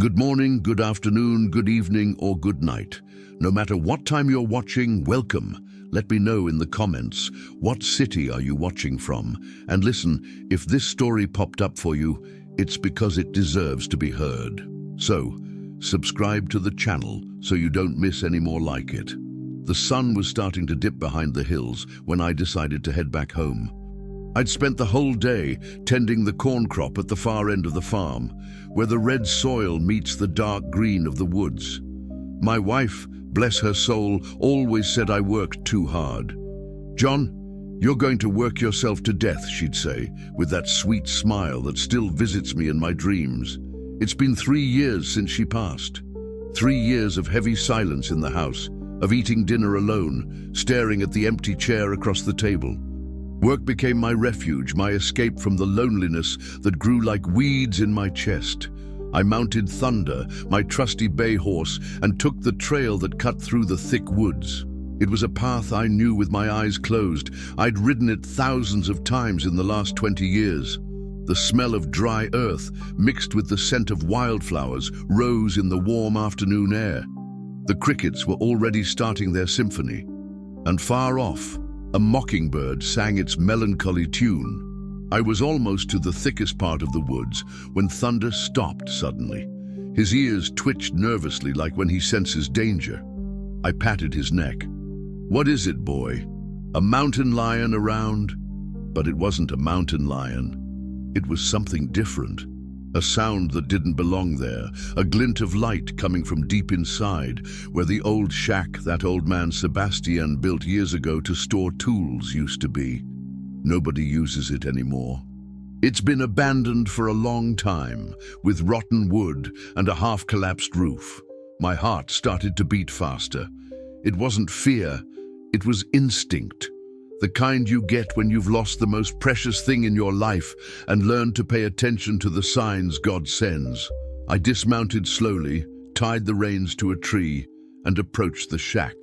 Good morning, good afternoon, good evening, or good night. No matter what time you're watching, welcome. Let me know in the comments, what city are you watching from? And listen, if this story popped up for you, it's because it deserves to be heard. So, subscribe to the channel so you don't miss any more like it. The sun was starting to dip behind the hills when I decided to head back home. I'd spent the whole day tending the corn crop at the far end of the farm, where the red soil meets the dark green of the woods. My wife, bless her soul, always said I worked too hard. "John, you're going to work yourself to death," she'd say, with that sweet smile that still visits me in my dreams. It's been 3 years since she passed. 3 years of heavy silence in the house, of eating dinner alone, staring at the empty chair across the table. Work became my refuge, my escape from the loneliness that grew like weeds in my chest. I mounted Thunder, my trusty bay horse, and took the trail that cut through the thick woods. It was a path I knew with my eyes closed. I'd ridden it thousands of times in the last 20 years. The smell of dry earth, mixed with the scent of wildflowers, rose in the warm afternoon air. The crickets were already starting their symphony, and far off, a mockingbird sang its melancholy tune. I was almost to the thickest part of the woods when Thunder stopped suddenly. His ears twitched nervously like when he senses danger. I patted his neck. "What is it, boy? A mountain lion around?" But it wasn't a mountain lion. It was something different. A sound that didn't belong there, a glint of light coming from deep inside, where the old shack that old man Sebastian built years ago to store tools used to be. Nobody uses it anymore. It's been abandoned for a long time, with rotten wood and a half-collapsed roof. My heart started to beat faster. It wasn't fear, it was instinct. The kind you get when you've lost the most precious thing in your life and learn to pay attention to the signs God sends. I dismounted slowly, tied the reins to a tree, and approached the shack.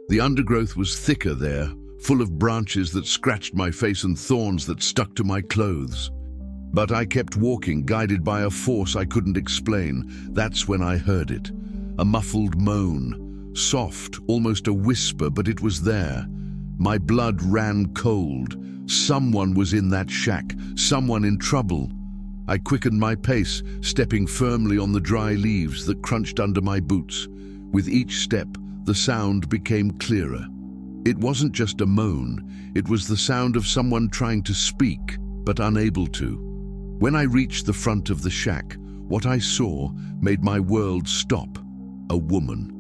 The undergrowth was thicker there, full of branches that scratched my face and thorns that stuck to my clothes. But I kept walking, guided by a force I couldn't explain. That's when I heard it. A muffled moan, soft, almost a whisper, but it was there. My blood ran cold. Someone was in that shack, someone in trouble. I quickened my pace, stepping firmly on the dry leaves that crunched under my boots. With each step, the sound became clearer. It wasn't just a moan, it was the sound of someone trying to speak, but unable to. When I reached the front of the shack, what I saw made my world stop. A woman.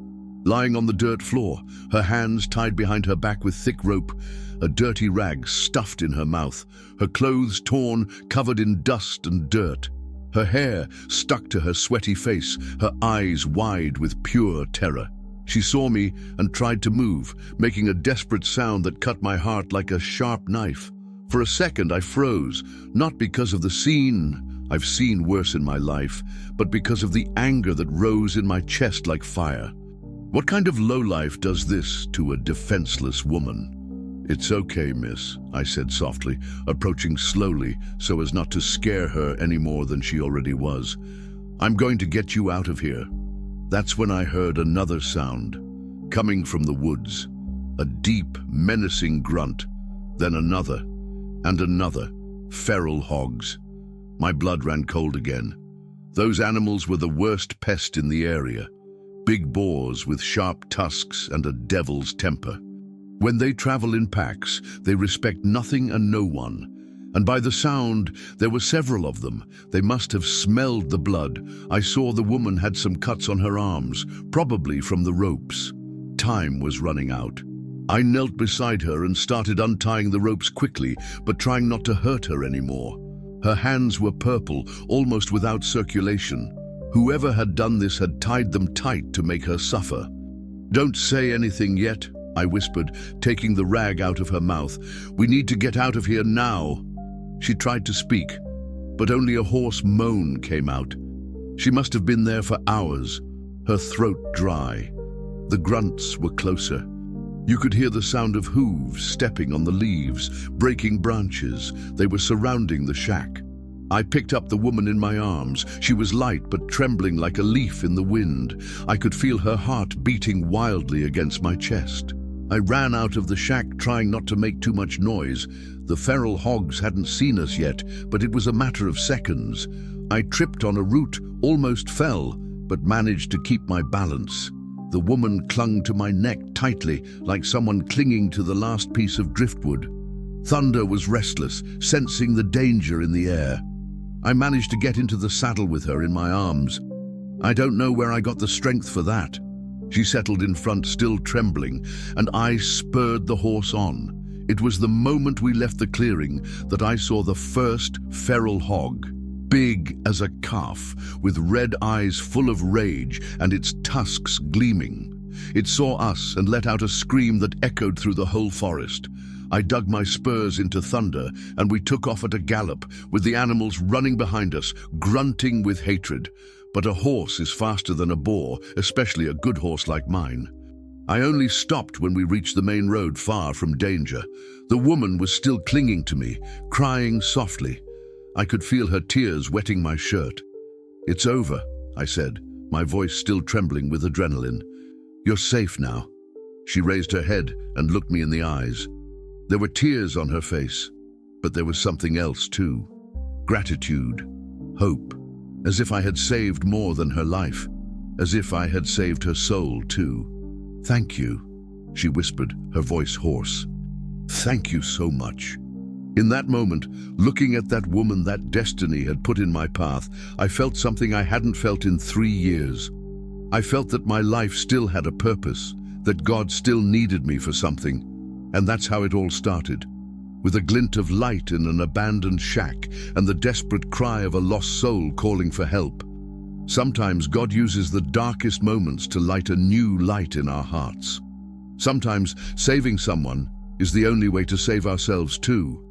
Lying on the dirt floor, her hands tied behind her back with thick rope, a dirty rag stuffed in her mouth, her clothes torn, covered in dust and dirt. Her hair stuck to her sweaty face, her eyes wide with pure terror. She saw me and tried to move, making a desperate sound that cut my heart like a sharp knife. For a second I froze, not because of the scene, I've seen worse in my life, but because of the anger that rose in my chest like fire. What kind of lowlife does this to a defenseless woman? "It's okay, miss," I said softly, approaching slowly so as not to scare her any more than she already was. "I'm going to get you out of here." That's when I heard another sound, coming from the woods. A deep, menacing grunt, then another, and another. Feral hogs. My blood ran cold again. Those animals were the worst pest in the area. Big boars with sharp tusks and a devil's temper. When they travel in packs, they respect nothing and no one. And by the sound, there were several of them. They must have smelled the blood. I saw the woman had some cuts on her arms, probably from the ropes. Time was running out. I knelt beside her and started untying the ropes quickly, but trying not to hurt her anymore. Her hands were purple, almost without circulation. Whoever had done this had tied them tight to make her suffer. "Don't say anything yet," I whispered, taking the rag out of her mouth. "We need to get out of here now." She tried to speak, but only a hoarse moan came out. She must have been there for hours, her throat dry. The grunts were closer. You could hear the sound of hooves stepping on the leaves, breaking branches. They were surrounding the shack. I picked up the woman in my arms. She was light but trembling like a leaf in the wind. I could feel her heart beating wildly against my chest. I ran out of the shack, trying not to make too much noise. The feral hogs hadn't seen us yet, but it was a matter of seconds. I tripped on a root, almost fell, but managed to keep my balance. The woman clung to my neck tightly, like someone clinging to the last piece of driftwood. Thunder was restless, sensing the danger in the air. I managed to get into the saddle with her in my arms. I don't know where I got the strength for that. She settled in front, still trembling, and I spurred the horse on. It was the moment we left the clearing that I saw the first feral hog, big as a calf, with red eyes full of rage and its tusks gleaming. It saw us and let out a scream that echoed through the whole forest. I dug my spurs into Thunder, and we took off at a gallop, with the animals running behind us, grunting with hatred. But a horse is faster than a boar, especially a good horse like mine. I only stopped when we reached the main road, far from danger. The woman was still clinging to me, crying softly. I could feel her tears wetting my shirt. "It's over," I said, my voice still trembling with adrenaline. "You're safe now." She raised her head and looked me in the eyes. There were tears on her face, but there was something else too. Gratitude, hope, as if I had saved more than her life, as if I had saved her soul too. "Thank you," she whispered, her voice hoarse. "Thank you so much." In that moment, looking at that woman that destiny had put in my path, I felt something I hadn't felt in 3 years. I felt that my life still had a purpose, that God still needed me for something. And that's how it all started, with a glint of light in an abandoned shack and the desperate cry of a lost soul calling for help. Sometimes God uses the darkest moments to light a new light in our hearts. Sometimes saving someone is the only way to save ourselves too.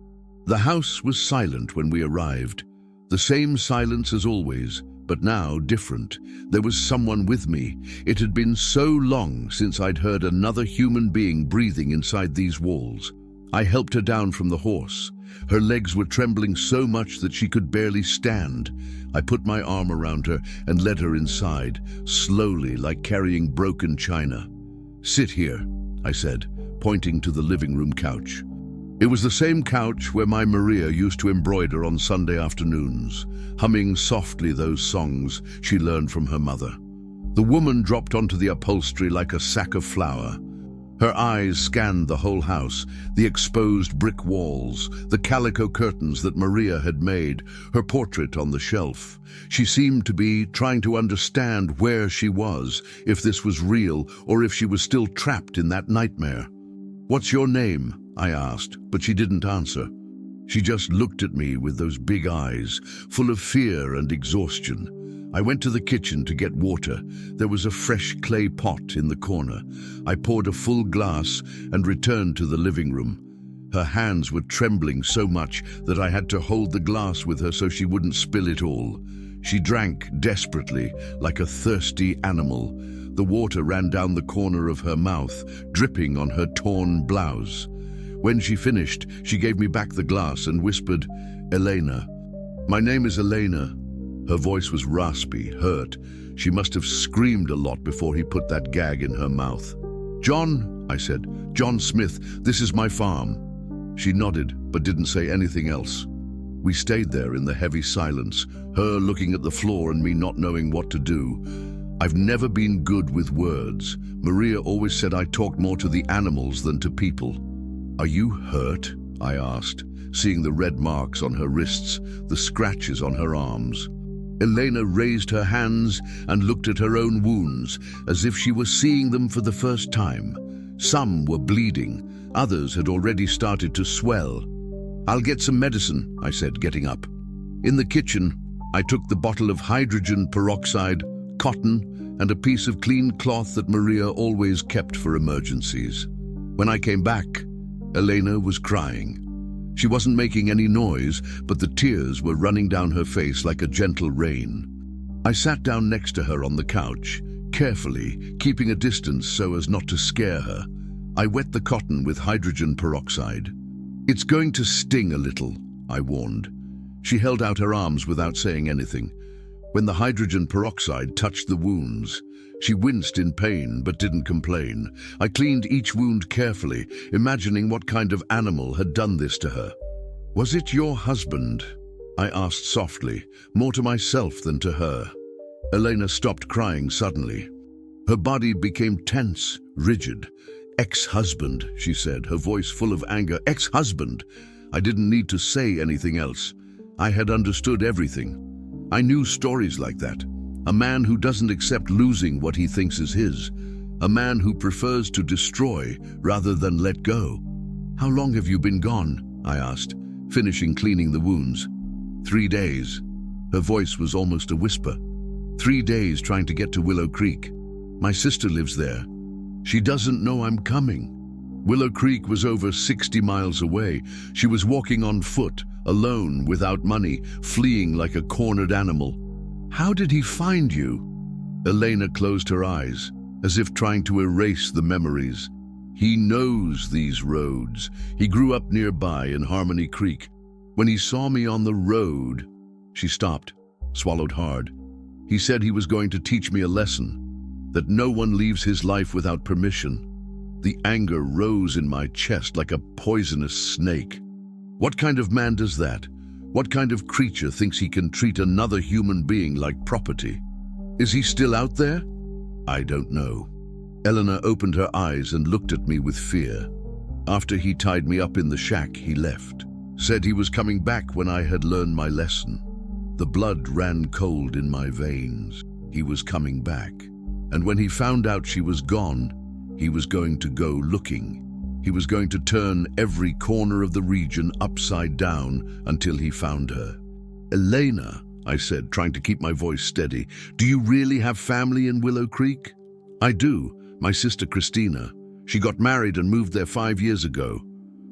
The house was silent when we arrived, the same silence as always, but now different. There was someone with me. It had been so long since I'd heard another human being breathing inside these walls. I helped her down from the horse. Her legs were trembling so much that she could barely stand. I put my arm around her and led her inside, slowly, like carrying broken china. "Sit here," I said, pointing to the living room couch. It was the same couch where my Maria used to embroider on Sunday afternoons, humming softly those songs she learned from her mother. The woman dropped onto the upholstery like a sack of flour. Her eyes scanned the whole house, the exposed brick walls, the calico curtains that Maria had made, her portrait on the shelf. She seemed to be trying to understand where she was, if this was real, or if she was still trapped in that nightmare. "What's your name?" I asked, but she didn't answer. She just looked at me with those big eyes, full of fear and exhaustion. I went to the kitchen to get water. There was a fresh clay pot in the corner. I poured a full glass and returned to the living room. Her hands were trembling so much that I had to hold the glass with her so she wouldn't spill it all. She drank desperately, like a thirsty animal. The water ran down the corner of her mouth, dripping on her torn blouse. When she finished, she gave me back the glass and whispered, "Elena." "My name is Elena." Her voice was raspy, hurt. She must have screamed a lot before he put that gag in her mouth. "John," I said, "John Smith, this is my farm." She nodded, but didn't say anything else. We stayed there in the heavy silence, her looking at the floor and me not knowing what to do. I've never been good with words. Maria always said I talked more to the animals than to people. "Are you hurt?" I asked, seeing the red marks on her wrists, the scratches on her arms. Elena raised her hands and looked at her own wounds, as if she was seeing them for the first time. Some were bleeding, others had already started to swell. "I'll get some medicine," I said, getting up. In the kitchen, I took the bottle of hydrogen peroxide, cotton, and a piece of clean cloth that Maria always kept for emergencies. When I came back, Elena was crying. She wasn't making any noise, but the tears were running down her face like a gentle rain. I sat down next to her on the couch, carefully, keeping a distance so as not to scare her. I wet the cotton with hydrogen peroxide. "It's going to sting a little," I warned. She held out her arms without saying anything. When the hydrogen peroxide touched the wounds, she winced in pain but didn't complain. I cleaned each wound carefully, imagining what kind of animal had done this to her. "Was it your husband?" I asked softly, more to myself than to her. Elena stopped crying suddenly. Her body became tense, rigid. "Ex-husband," she said, her voice full of anger. "Ex-husband." I didn't need to say anything else. I had understood everything. I knew stories like that. A man who doesn't accept losing what he thinks is his. A man who prefers to destroy rather than let go. "How long have you been gone?" I asked, finishing cleaning the wounds. 3 days. Her voice was almost a whisper. 3 days trying to get to Willow Creek. My sister lives there. She doesn't know I'm coming. Willow Creek was over 60 miles away. She was walking on foot, alone, without money, fleeing like a cornered animal. "How did he find you?" Elena closed her eyes, as if trying to erase the memories. "He knows these roads. He grew up nearby in Harmony Creek. When he saw me on the road..." She stopped, swallowed hard. "He said he was going to teach me a lesson, that no one leaves his life without permission." The anger rose in my chest like a poisonous snake. What kind of man does that? What kind of creature thinks he can treat another human being like property? Is he still out there? I don't know. Eleanor opened her eyes and looked at me with fear. After he tied me up in the shack, he left. Said he was coming back when I had learned my lesson. The blood ran cold in my veins. He was coming back. And when he found out she was gone, he was going to go looking. He was going to turn every corner of the region upside down until he found her. "Elena," I said, trying to keep my voice steady, "do you really have family in Willow Creek?" "I do. My sister Christina. She got married and moved there 5 years ago.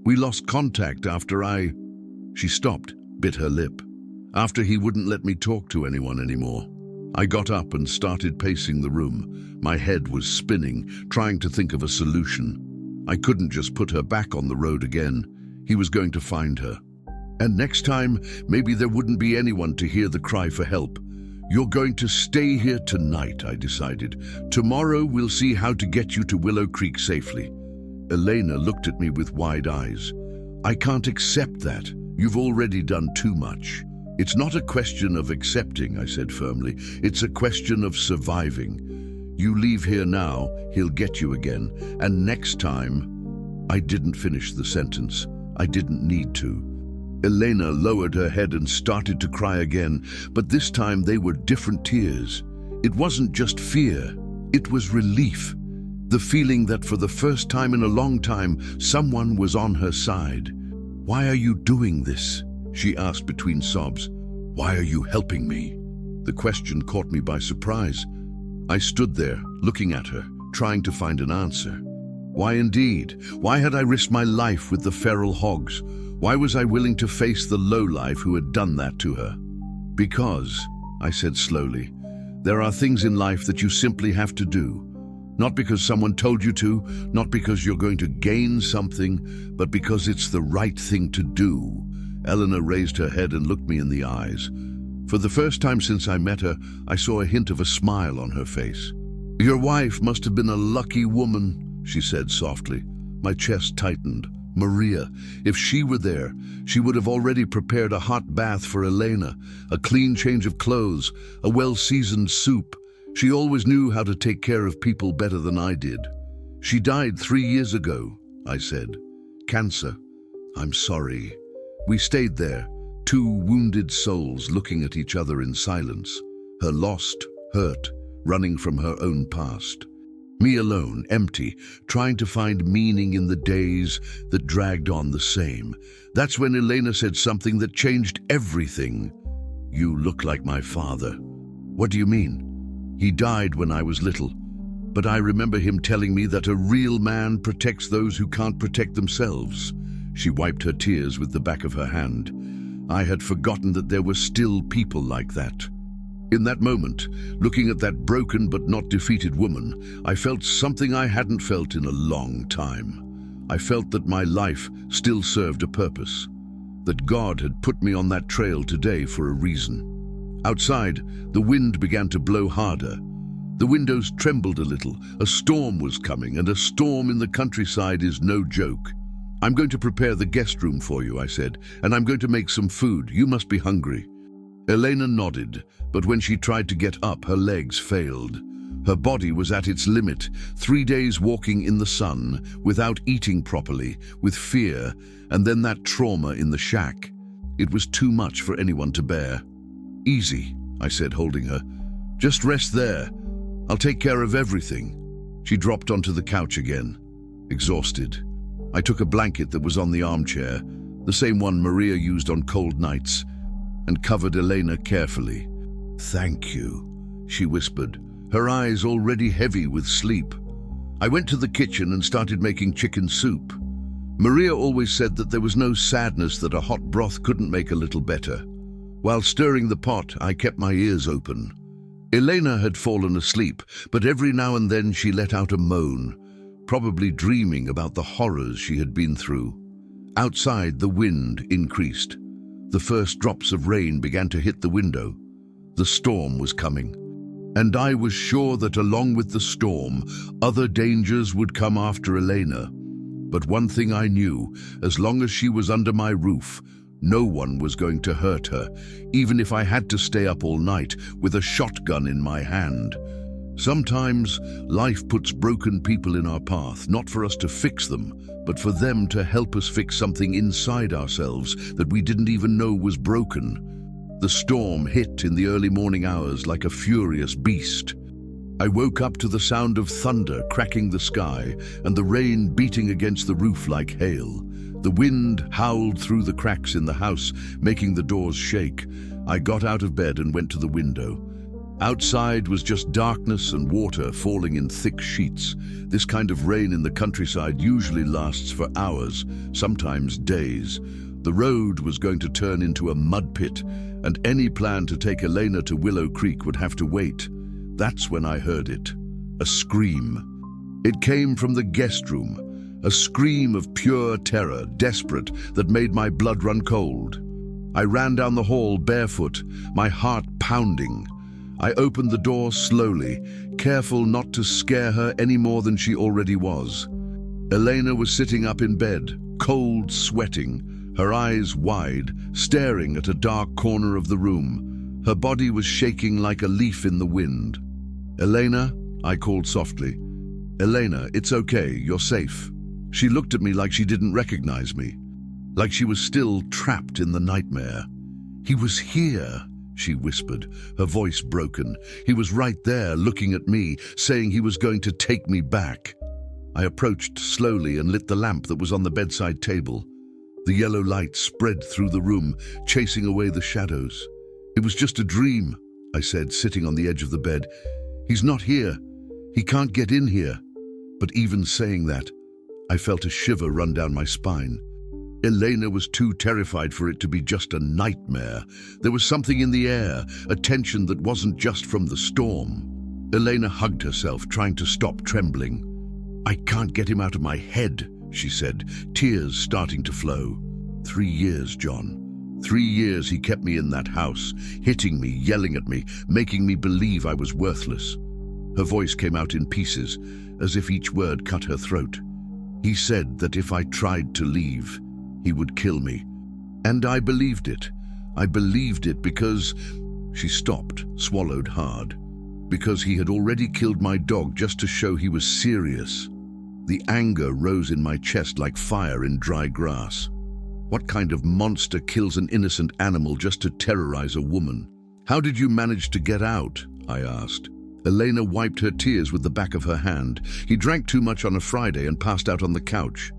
We lost contact after She stopped, bit her lip. After he wouldn't let me talk to anyone anymore. I got up and started pacing the room. My head was spinning, trying to think of a solution. I couldn't just put her back on the road again. He was going to find her. And next time, maybe there wouldn't be anyone to hear the cry for help. "You're going to stay here tonight," I decided. "Tomorrow we'll see how to get you to Willow Creek safely." Elena looked at me with wide eyes. "I can't accept that. You've already done too much." "It's not a question of accepting," I said firmly. "It's a question of surviving. You leave here now, he'll get you again. And next time..." I didn't finish the sentence. I didn't need to. Elena lowered her head and started to cry again, but this time they were different tears. It wasn't just fear, it was relief. The feeling that for the first time in a long time, someone was on her side. "Why are you doing this?" she asked between sobs. "Why are you helping me?" The question caught me by surprise. I stood there, looking at her, trying to find an answer. Why indeed? Why had I risked my life with the feral hogs? Why was I willing to face the lowlife who had done that to her? "Because," I said slowly, "there are things in life that you simply have to do. Not because someone told you to, not because you're going to gain something, but because it's the right thing to do." Eleanor raised her head and looked me in the eyes. For the first time since I met her, I saw a hint of a smile on her face. "Your wife must have been a lucky woman," she said softly. My chest tightened. Maria, if she were there, she would have already prepared a hot bath for Elena, a clean change of clothes, a well-seasoned soup. She always knew how to take care of people better than I did. "She died 3 years ago," I said. "Cancer. I'm sorry." We stayed there, two wounded souls looking at each other in silence, her lost, hurt, running from her own past. Me alone, empty, trying to find meaning in the days that dragged on the same. That's when Elena said something that changed everything. "You look like my father." "What do you mean?" "He died when I was little, but I remember him telling me that a real man protects those who can't protect themselves." She wiped her tears with the back of her hand. I had forgotten that there were still people like that. In that moment, looking at that broken but not defeated woman, I felt something I hadn't felt in a long time. I felt that my life still served a purpose. that God had put me on that trail today for a reason. Outside, the wind began to blow harder. The windows trembled a little. A storm was coming, and a storm in the countryside is no joke. "I'm going to prepare the guest room for you," I said, "and I'm going to make some food. You must be hungry." Elena nodded, but when she tried to get up, her legs failed. Her body was at its limit, 3 days walking in the sun, without eating properly, with fear, and then that trauma in the shack. It was too much for anyone to bear. "Easy," I said, holding her. "Just rest there. I'll take care of everything." She dropped onto the couch again, exhausted. I took a blanket that was on the armchair, the same one Maria used on cold nights, and covered Elena carefully. "Thank you," she whispered, her eyes already heavy with sleep. I went to the kitchen and started making chicken soup. Maria always said that there was no sadness that a hot broth couldn't make a little better. While stirring the pot, I kept my ears open. Elena had fallen asleep, but every now and then she let out a moan, probably dreaming about the horrors she had been through. Outside, the wind increased. The first drops of rain began to hit the window. The storm was coming. And I was sure that along with the storm, other dangers would come after Elena. But one thing I knew, as long as she was under my roof, no one was going to hurt her, even if I had to stay up all night with a shotgun in my hand. Sometimes life puts broken people in our path, not for us to fix them, but for them to help us fix something inside ourselves that we didn't even know was broken. The storm hit in the early morning hours like a furious beast. I woke up to the sound of thunder cracking the sky and the rain beating against the roof like hail. The wind howled through the cracks in the house, making the doors shake. I got out of bed and went to the window. Outside was just darkness and water falling in thick sheets. This kind of rain in the countryside usually lasts for hours, sometimes days. The road was going to turn into a mud pit, and any plan to take Elena to Willow Creek would have to wait. That's when I heard it. A scream. It came from the guest room. A scream of pure terror, desperate, that made my blood run cold. I ran down the hall barefoot, my heart pounding. I opened the door slowly, careful not to scare her any more than she already was. Elena was sitting up in bed, cold, sweating, her eyes wide, staring at a dark corner of the room. Her body was shaking like a leaf in the wind. "Elena," I called softly. "Elena, it's okay, you're safe." She looked at me like she didn't recognize me, like she was still trapped in the nightmare. "He was here," she whispered, her voice broken. "He was right there, looking at me, saying he was going to take me back." I approached slowly and lit the lamp that was on the bedside table. The yellow light spread through the room, chasing away the shadows. "It was just a dream," I said, sitting on the edge of the bed. "He's not here. He can't get in here." But even saying that, I felt a shiver run down my spine. Elena was too terrified for it to be just a nightmare. There was something in the air, a tension that wasn't just from the storm. Elena hugged herself, trying to stop trembling. "I can't get him out of my head," she said, tears starting to flow. 3 years, John. 3 years he kept me in that house, hitting me, yelling at me, making me believe I was worthless. Her voice came out in pieces, as if each word cut her throat. "He said that if I tried to leave, he would kill me. And I believed it. I believed it because..." She stopped, swallowed hard. "Because he had already killed my dog just to show he was serious." The anger rose in my chest like fire in dry grass. What kind of monster kills an innocent animal just to terrorize a woman? "How did you manage to get out?" I asked. Elena wiped her tears with the back of her hand. "He drank too much on a Friday and passed out on the couch.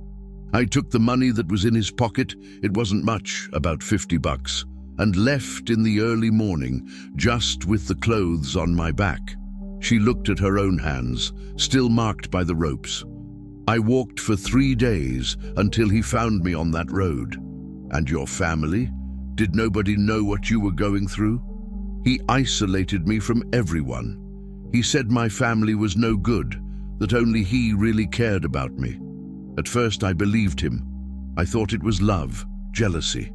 I took the money that was in his pocket, it wasn't much, about $50, and left in the early morning, just with the clothes on my back." She looked at her own hands, still marked by the ropes. "I walked for 3 days until he found me on that road." "And your family? Did nobody know what you were going through?" "He isolated me from everyone. He said my family was no good, that only he really cared about me. At first I believed him. I thought it was love, jealousy.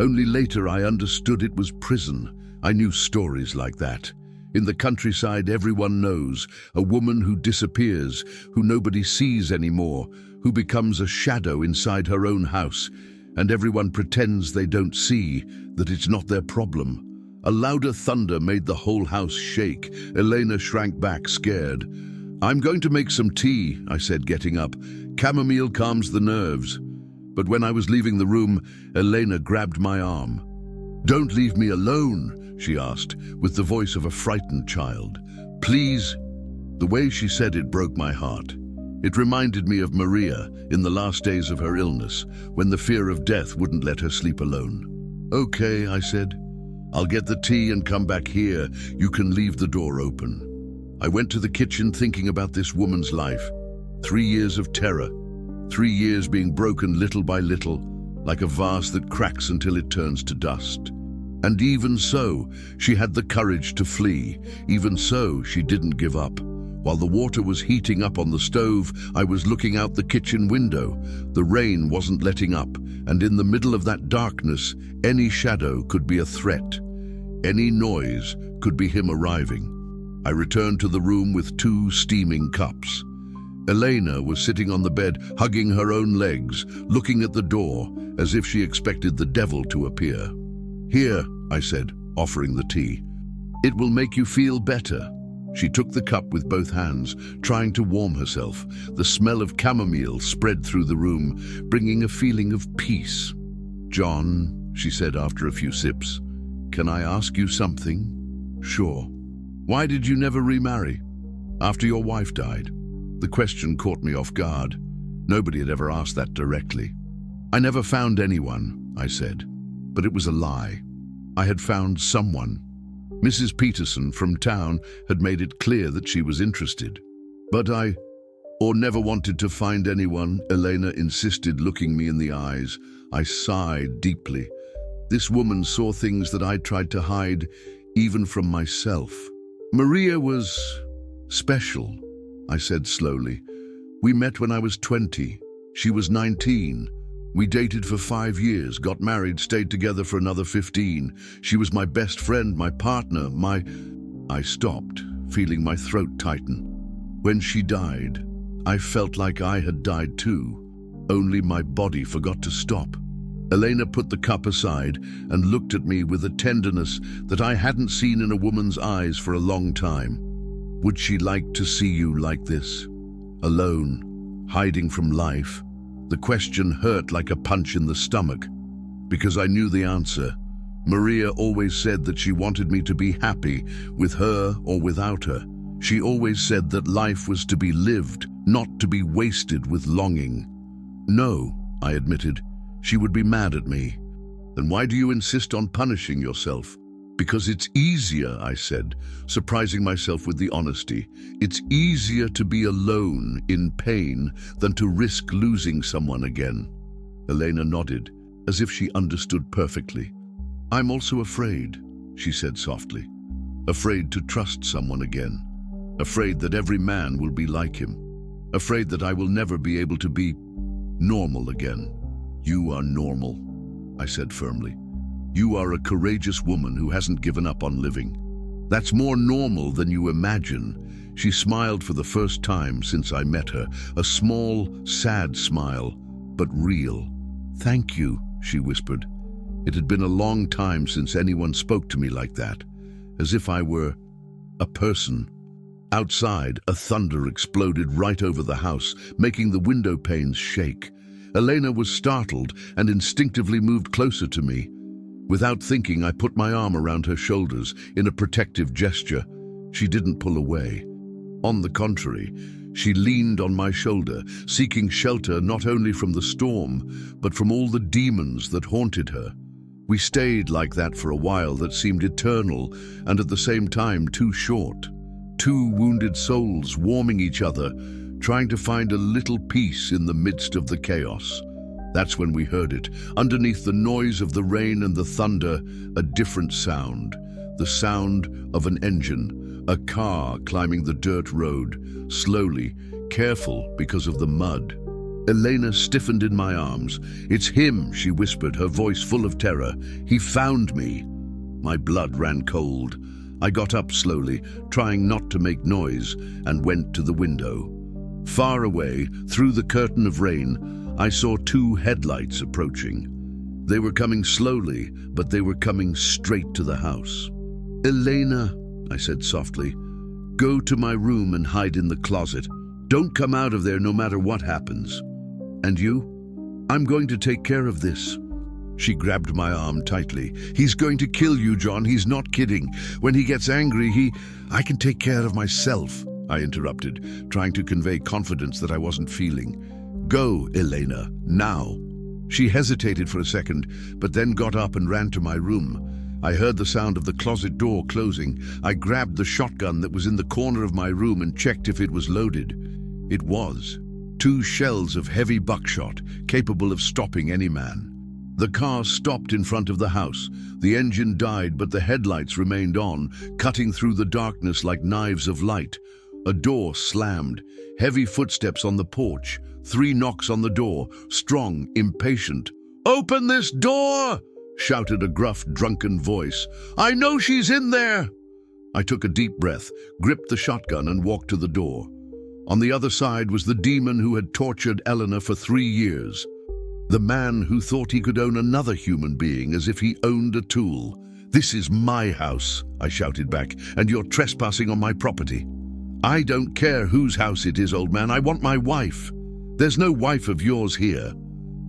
Only later I understood it was prison. I knew stories like that. In the countryside, everyone knows a woman who disappears, who nobody sees anymore, who becomes a shadow inside her own house, and everyone pretends they don't see, that it's not their problem. A louder thunder made the whole house shake. Elena shrank back, scared. "I'm going to make some tea," I said, getting up. "Chamomile calms the nerves." But when I was leaving the room, Elena grabbed my arm. "Don't leave me alone," she asked, with the voice of a frightened child. "Please." The way she said it broke my heart. It reminded me of Maria in the last days of her illness, when the fear of death wouldn't let her sleep alone. "Okay," I said. "I'll get the tea and come back here. You can leave the door open." I went to the kitchen thinking about this woman's life. 3 years of terror. 3 years being broken little by little, like a vase that cracks until it turns to dust. And even so, she had the courage to flee. Even so, she didn't give up. While the water was heating up on the stove, I was looking out the kitchen window. The rain wasn't letting up, and in the middle of that darkness, any shadow could be a threat. Any noise could be him arriving. I returned to the room with 2 steaming cups. Elena was sitting on the bed, hugging her own legs, looking at the door, as if she expected the devil to appear. "Here," I said, offering the tea. "It will make you feel better." She took the cup with both hands, trying to warm herself. The smell of chamomile spread through the room, bringing a feeling of peace. "John," she said after a few sips, "can I ask you something?" "Sure." "Why did you never remarry? After your wife died?" The question caught me off guard. Nobody had ever asked that directly. "I never found anyone," I said. But it was a lie. I had found someone. Mrs. Peterson from town had made it clear that she was interested. "But or never wanted to find anyone," Elena insisted, looking me in the eyes. I sighed deeply. This woman saw things that I tried to hide, even from myself. "Maria was special," I said slowly. "We met when I was 20. She was 19. We dated for 5 years, got married, stayed together for another 15. She was my best friend, my partner, I stopped, feeling my throat tighten. When she died, I felt like I had died too, only my body forgot to stop. Elena put the cup aside and looked at me with a tenderness that I hadn't seen in a woman's eyes for a long time. "Would she like to see you like this? Alone, hiding from life?" The question hurt like a punch in the stomach, because I knew the answer. Maria always said that she wanted me to be happy, with her or without her. She always said that life was to be lived, not to be wasted with longing. "No," I admitted. "She would be mad at me." "Then why do you insist on punishing yourself?" "Because it's easier," I said, surprising myself with the honesty. "It's easier to be alone, in pain, than to risk losing someone again." Elena nodded, as if she understood perfectly. "I'm also afraid," she said softly. "Afraid to trust someone again. Afraid that every man will be like him. Afraid that I will never be able to be normal again." "You are normal," I said firmly. "You are a courageous woman who hasn't given up on living. That's more normal than you imagine." She smiled for the first time since I met her, a small, sad smile, but real. "Thank you," she whispered. It had been a long time since anyone spoke to me like that, as if I were a person. Outside, a thunder exploded right over the house, making the window panes shake. Elena was startled and instinctively moved closer to me. Without thinking, I put my arm around her shoulders in a protective gesture. She didn't pull away. On the contrary, she leaned on my shoulder, seeking shelter not only from the storm, but from all the demons that haunted her. We stayed like that for a while that seemed eternal and at the same time too short. 2 wounded souls warming each other, trying to find a little peace in the midst of the chaos. That's when we heard it. Underneath the noise of the rain and the thunder, a different sound. The sound of an engine, a car climbing the dirt road, slowly, careful because of the mud. Elena stiffened in my arms. "It's him," she whispered, her voice full of terror. "He found me." My blood ran cold. I got up slowly, trying not to make noise, and went to the window. Far away, through the curtain of rain, I saw two headlights approaching. They were coming slowly, but they were coming straight to the house. "Elena," I said softly, "go to my room and hide in the closet. Don't come out of there no matter what happens. And you? I'm going to take care of this." She grabbed my arm tightly. "He's going to kill you, John. He's not kidding. When he gets angry, I can take care of myself," I interrupted, trying to convey confidence that I wasn't feeling. "Go, Elena, now." She hesitated for a second, but then got up and ran to my room. I heard the sound of the closet door closing. I grabbed the shotgun that was in the corner of my room and checked if it was loaded. It was. 2 shells of heavy buckshot, capable of stopping any man. The car stopped in front of the house. The engine died, but the headlights remained on, cutting through the darkness like knives of light. A door slammed. Heavy footsteps on the porch. 3 knocks on the door, strong, impatient. "Open this door!" shouted a gruff, drunken voice. "I know she's in there!" I took a deep breath, gripped the shotgun, and walked to the door. On the other side was the demon who had tortured Eleanor for 3 years. The man who thought he could own another human being as if he owned a tool. "This is my house," I shouted back, "and you're trespassing on my property." "I don't care whose house it is, old man. I want my wife." "There's no wife of yours here."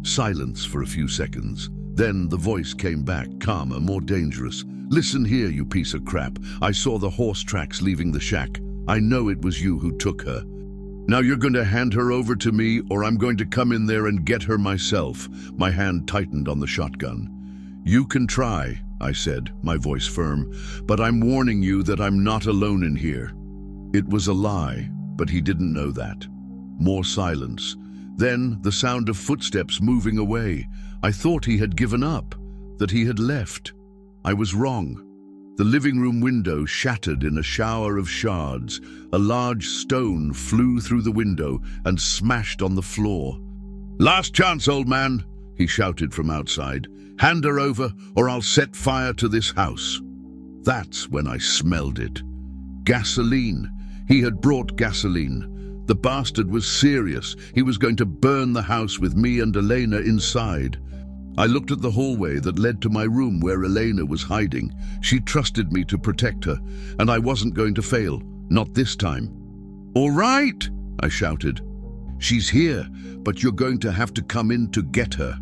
Silence for a few seconds. Then the voice came back, calmer, more dangerous. "Listen here, you piece of crap. I saw the horse tracks leaving the shack. I know it was you who took her. Now you're going to hand her over to me, or I'm going to come in there and get her myself." My hand tightened on the shotgun. "You can try," I said, my voice firm, "but I'm warning you that I'm not alone in here." It was a lie, but he didn't know that. More silence. Then the sound of footsteps moving away. I thought he had given up, that he had left. I was wrong. The living room window shattered in a shower of shards. A large stone flew through the window and smashed on the floor. "Last chance, old man," he shouted from outside. "Hand her over, or I'll set fire to this house." That's when I smelled it. Gasoline. He had brought gasoline. The bastard was serious. He was going to burn the house with me and Elena inside. I looked at the hallway that led to my room where Elena was hiding. She trusted me to protect her, and I wasn't going to fail. Not this time. "All right," I shouted. "She's here, but you're going to have to come in to get her."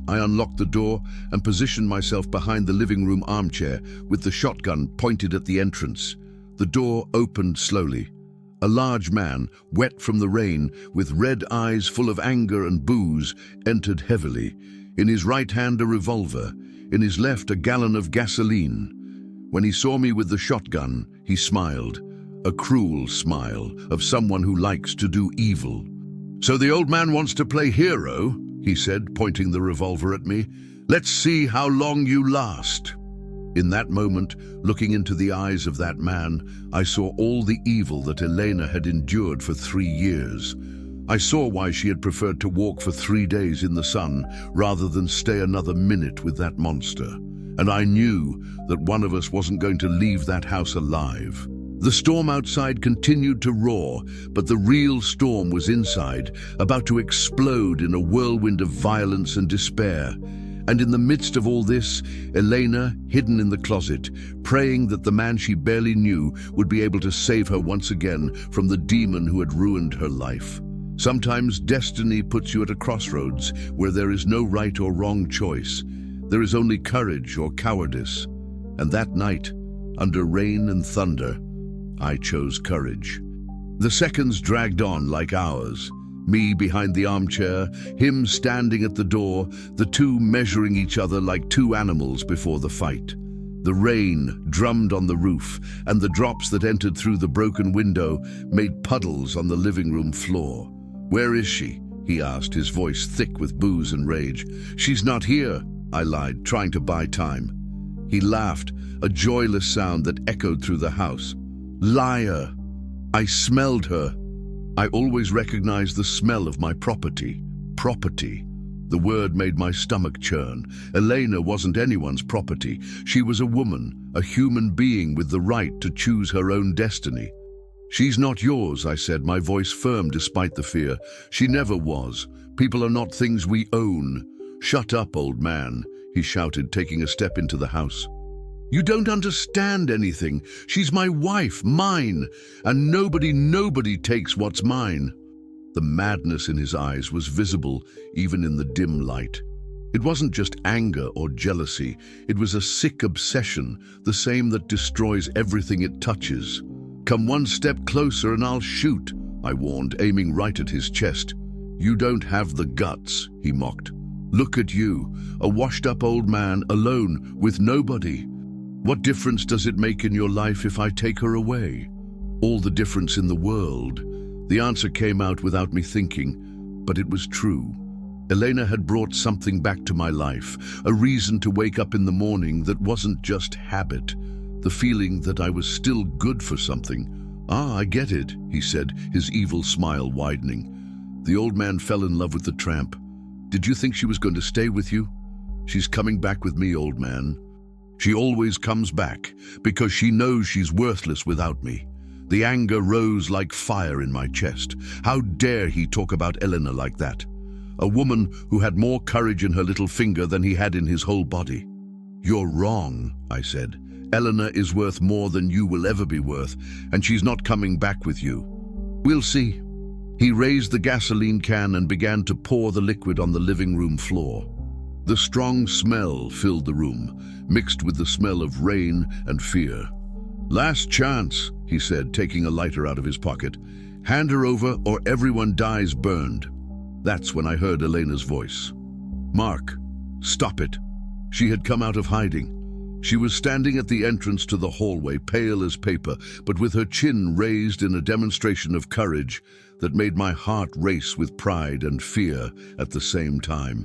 I unlocked the door and positioned myself behind the living room armchair with the shotgun pointed at the entrance. The door opened slowly. A large man, wet from the rain, with red eyes full of anger and booze, entered heavily. In his right hand a revolver, in his left a gallon of gasoline. When he saw me with the shotgun, he smiled, a cruel smile of someone who likes to do evil. "So the old man wants to play hero," he said, pointing the revolver at me. "Let's see how long you last." In that moment, looking into the eyes of that man, I saw all the evil that Elena had endured for 3 years. I saw why she had preferred to walk for 3 days in the sun rather than stay another minute with that monster. And I knew that one of us wasn't going to leave that house alive. The storm outside continued to roar, but the real storm was inside, about to explode in a whirlwind of violence and despair. And in the midst of all this, Elena, hidden in the closet, praying that the man she barely knew would be able to save her once again from the demon who had ruined her life. Sometimes destiny puts you at a crossroads where there is no right or wrong choice. There is only courage or cowardice. And that night, under rain and thunder, I chose courage. The seconds dragged on like hours. Me behind the armchair, him standing at the door, the two measuring each other like 2 animals before the fight. The rain drummed on the roof, and the drops that entered through the broken window made puddles on the living room floor. "Where is she?" he asked, his voice thick with booze and rage. "She's not here," I lied, trying to buy time. He laughed, a joyless sound that echoed through the house. "Liar! I smelled her. I always recognized the smell of my property." property. The word made my stomach churn. Elena wasn't anyone's property. She was a woman, a human being with the right to choose her own destiny. "She's not yours," I said, my voice firm despite the fear. "She never was. People are not things we own." "Shut up, old man," he shouted, taking a step into the house. "You don't understand anything. She's my wife, mine, and nobody takes what's mine." The madness in his eyes was visible even in the dim light. It wasn't just anger or jealousy. It was a sick obsession, the same that destroys everything it touches. "Come one step closer and I'll shoot," I warned, aiming right at his chest. "You don't have the guts," he mocked. "Look at you, a washed-up old man, alone, with nobody. What difference does it make in your life if I take her away?" "All the difference in the world." The answer came out without me thinking, but it was true. Elena had brought something back to my life, a reason to wake up in the morning that wasn't just habit, the feeling that I was still good for something. "Ah, I get it," he said, his evil smile widening. "The old man fell in love with the tramp. Did you think she was going to stay with you? She's coming back with me, old man. She always comes back, because she knows she's worthless without me." The anger rose like fire in my chest. How dare he talk about Elena like that? A woman who had more courage in her little finger than he had in his whole body. "You're wrong," I said. "Elena is worth more than you will ever be worth, and she's not coming back with you. We'll see." He raised the gasoline can and began to pour the liquid on the living room floor. The strong smell filled the room, mixed with the smell of rain and fear. "Last chance," he said, taking a lighter out of his pocket. "Hand her over or everyone dies burned." That's when I heard Elena's voice. "Mark, stop it." She had come out of hiding. She was standing at the entrance to the hallway, pale as paper, but with her chin raised in a demonstration of courage that made my heart race with pride and fear at the same time.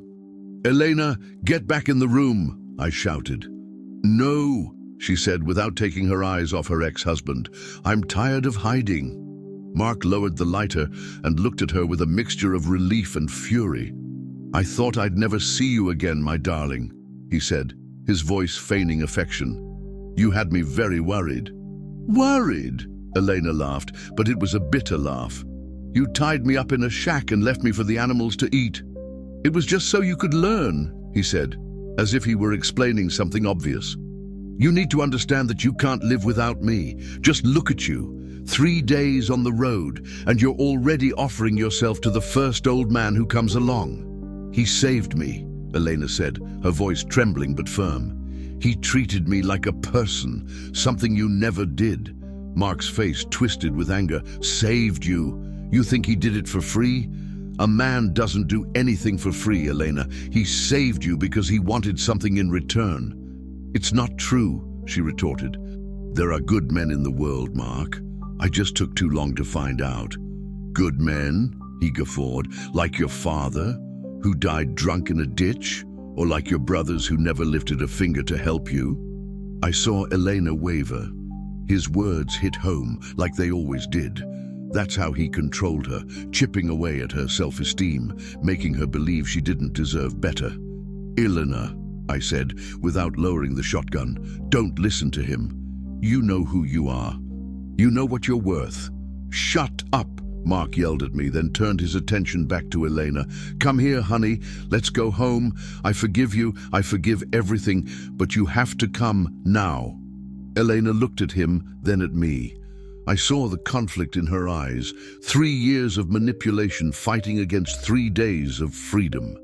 "Elena, get back in the room," I shouted. "No," she said without taking her eyes off her ex-husband. "I'm tired of hiding." Mark lowered the lighter and looked at her with a mixture of relief and fury. "I thought I'd never see you again, my darling," he said, his voice feigning affection. "You had me very worried." "Worried?" Elena laughed, but it was a bitter laugh. "You tied me up in a shack and left me for the animals to eat." "It was just so you could learn," he said, as if he were explaining something obvious. "You need to understand that you can't live without me. Just look at you. 3 days on the road, and you're already offering yourself to the first old man who comes along." "He saved me," Elena said, her voice trembling but firm. "He treated me like a person, something you never did." Mark's face twisted with anger. "Saved you? You think he did it for free? A man doesn't do anything for free, Elena. He saved you because he wanted something in return." "It's not true," she retorted. "There are good men in the world, Mark. I just took too long to find out." "Good men?" he guffawed. "Like your father, who died drunk in a ditch? Or like your brothers who never lifted a finger to help you?" I saw Elena waver. His words hit home, like they always did. That's how he controlled her, chipping away at her self-esteem, making her believe she didn't deserve better. "Elena," I said, without lowering the shotgun, "don't listen to him. You know who you are. You know what you're worth." "Shut up," Mark yelled at me, then turned his attention back to Elena. "Come here, honey. Let's go home. I forgive you. I forgive everything, but you have to come now." Elena looked at him, then at me. I saw the conflict in her eyes. 3 years of manipulation fighting against 3 days of freedom.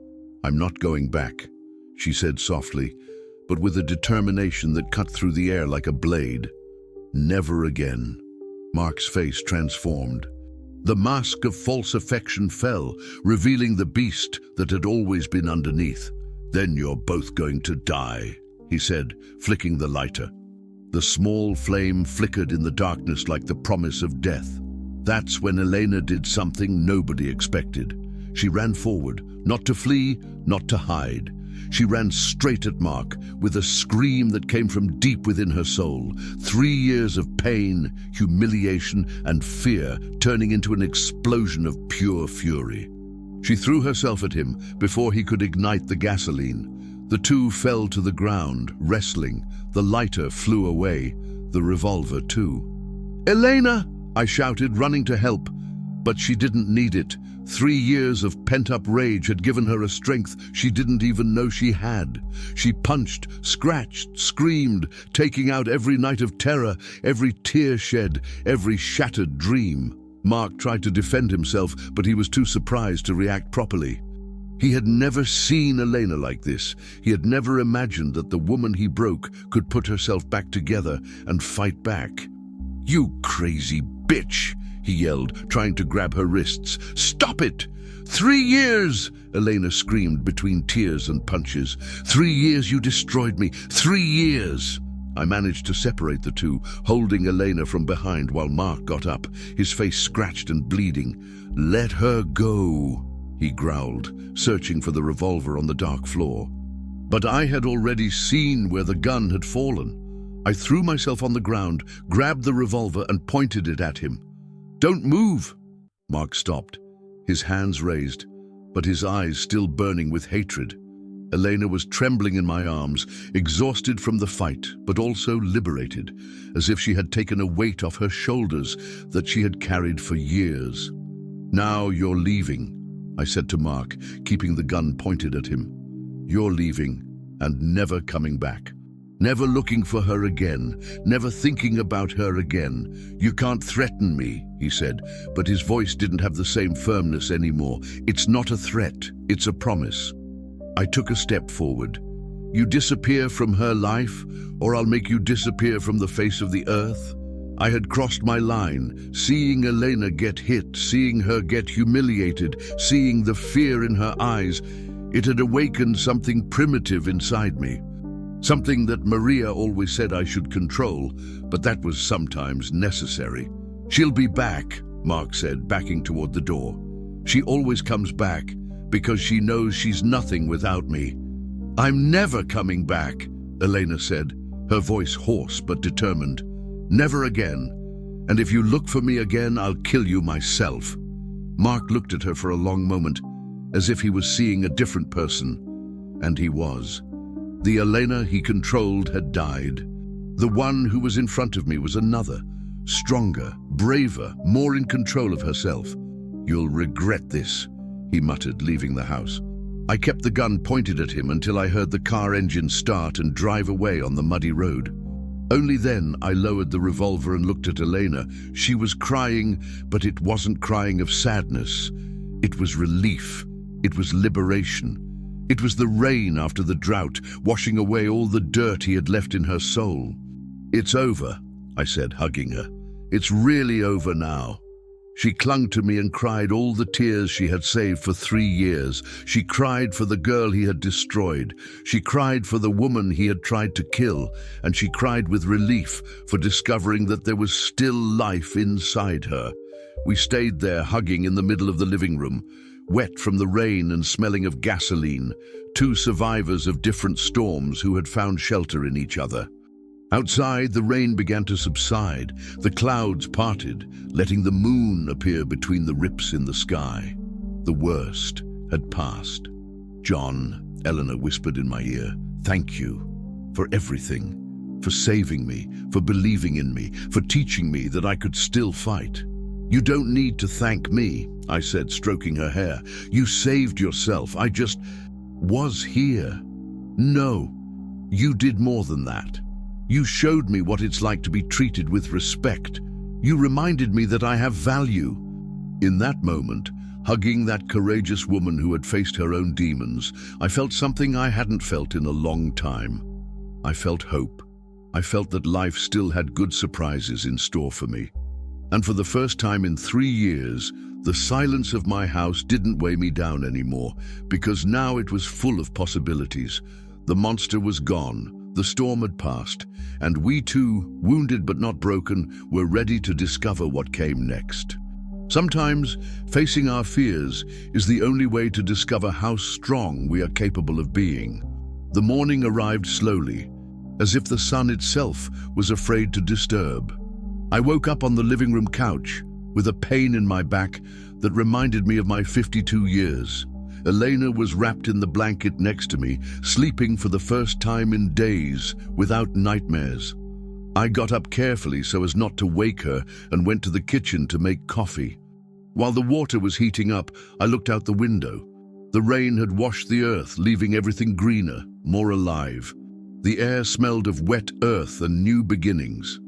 "I'm not going back," she said softly, but with a determination that cut through the air like a blade. "Never again." Mark's face transformed. The mask of false affection fell, revealing the beast that had always been underneath. "Then you're both going to die," he said, flicking the lighter. The small flame flickered in the darkness like the promise of death. That's when Elena did something nobody expected. She ran forward, not to flee, not to hide. She ran straight at Mark, with a scream that came from deep within her soul. 3 years of pain, humiliation, and fear turning into an explosion of pure fury. She threw herself at him before he could ignite the gasoline. The two fell to the ground, wrestling. The lighter flew away, the revolver too. "Elena!" I shouted, running to help. But she didn't need it. 3 years of pent-up rage had given her a strength she didn't even know she had. She punched, scratched, screamed, taking out every night of terror, every tear shed, every shattered dream. Mark tried to defend himself, but he was too surprised to react properly. He had never seen Elena like this. He had never imagined that the woman he broke could put herself back together and fight back. "You crazy bitch!" he yelled, trying to grab her wrists. "Stop it! 3 years!" Elena screamed between tears and punches. "3 years you destroyed me! 3 years!" I managed to separate the two, holding Elena from behind while Mark got up, his face scratched and bleeding. "Let her go," he growled, searching for the revolver on the dark floor. But I had already seen where the gun had fallen. I threw myself on the ground, grabbed the revolver and pointed it at him. "Don't move!" Mark stopped, his hands raised, but his eyes still burning with hatred. Elena was trembling in my arms, exhausted from the fight, but also liberated, as if she had taken a weight off her shoulders that she had carried for years. "Now you're leaving," I said to Mark, keeping the gun pointed at him. "You're leaving and never coming back. Never looking for her again, never thinking about her again. You can't threaten me," he said, but his voice didn't have the same firmness anymore. "It's not a threat, it's a promise." I took a step forward. "You disappear from her life, or I'll make you disappear from the face of the earth." I had crossed my line, seeing Elena get hit, seeing her get humiliated, seeing the fear in her eyes. It had awakened something primitive inside me. Something that Maria always said I should control, but that was sometimes necessary. "She'll be back," Mark said, backing toward the door. "She always comes back, because she knows she's nothing without me." "I'm never coming back," Elena said, her voice hoarse but determined. "Never again. And if you look for me again, I'll kill you myself." Mark looked at her for a long moment, as if he was seeing a different person. And he was. The Elena he controlled had died. The one who was in front of me was another, stronger, braver, more in control of herself. "You'll regret this," he muttered, leaving the house. I kept the gun pointed at him until I heard the car engine start and drive away on the muddy road. Only then I lowered the revolver and looked at Elena. She was crying, but it wasn't crying of sadness. It was relief. It was liberation. It was the rain after the drought, washing away all the dirt he had left in her soul. "It's over," I said, hugging her. "It's really over now." She clung to me and cried all the tears she had saved for 3 years. She cried for the girl he had destroyed. She cried for the woman he had tried to kill. And she cried with relief for discovering that there was still life inside her. We stayed there, hugging in the middle of the living room, wet from the rain and smelling of gasoline, two survivors of different storms who had found shelter in each other. Outside, the rain began to subside. The clouds parted, letting the moon appear between the rips in the sky. The worst had passed. "John," Eleanor whispered in my ear, "thank you for everything, for saving me, for believing in me, for teaching me that I could still fight." "You don't need to thank me," I said, stroking her hair. "You saved yourself. I just was here." "No, you did more than that. You showed me what it's like to be treated with respect. You reminded me that I have value." In that moment, hugging that courageous woman who had faced her own demons, I felt something I hadn't felt in a long time. I felt hope. I felt that life still had good surprises in store for me. And for the first time in 3 years, the silence of my house didn't weigh me down anymore, because now it was full of possibilities. The monster was gone. The storm had passed, and we too, wounded but not broken, were ready to discover what came next. Sometimes, facing our fears is the only way to discover how strong we are capable of being. The morning arrived slowly, as if the sun itself was afraid to disturb. I woke up on the living room couch, with a pain in my back that reminded me of my 52 years. Elena was wrapped in the blanket next to me, sleeping for the first time in days, without nightmares. I got up carefully so as not to wake her and went to the kitchen to make coffee. While the water was heating up, I looked out the window. The rain had washed the earth, leaving everything greener, more alive. The air smelled of wet earth and new beginnings.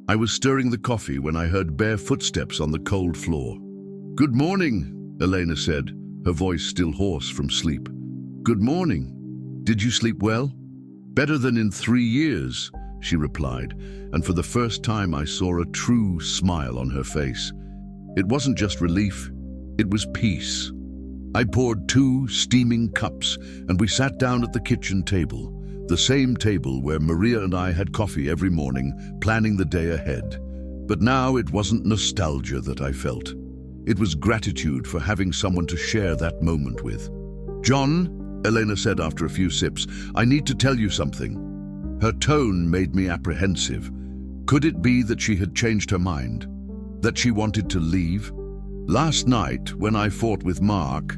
I was stirring the coffee when I heard bare footsteps on the cold floor. "Good morning," Elena said, her voice still hoarse from sleep. "Good morning. Did you sleep well?" "Better than in 3 years," she replied, and for the first time I saw a true smile on her face. It wasn't just relief, it was peace. I poured 2 steaming cups and we sat down at the kitchen table, the same table where Maria and I had coffee every morning, planning the day ahead. But now it wasn't nostalgia that I felt. It was gratitude for having someone to share that moment with. "John," Elena said after a few sips, "I need to tell you something." Her tone made me apprehensive. Could it be that she had changed her mind? That she wanted to leave? Last night, when I fought with Mark,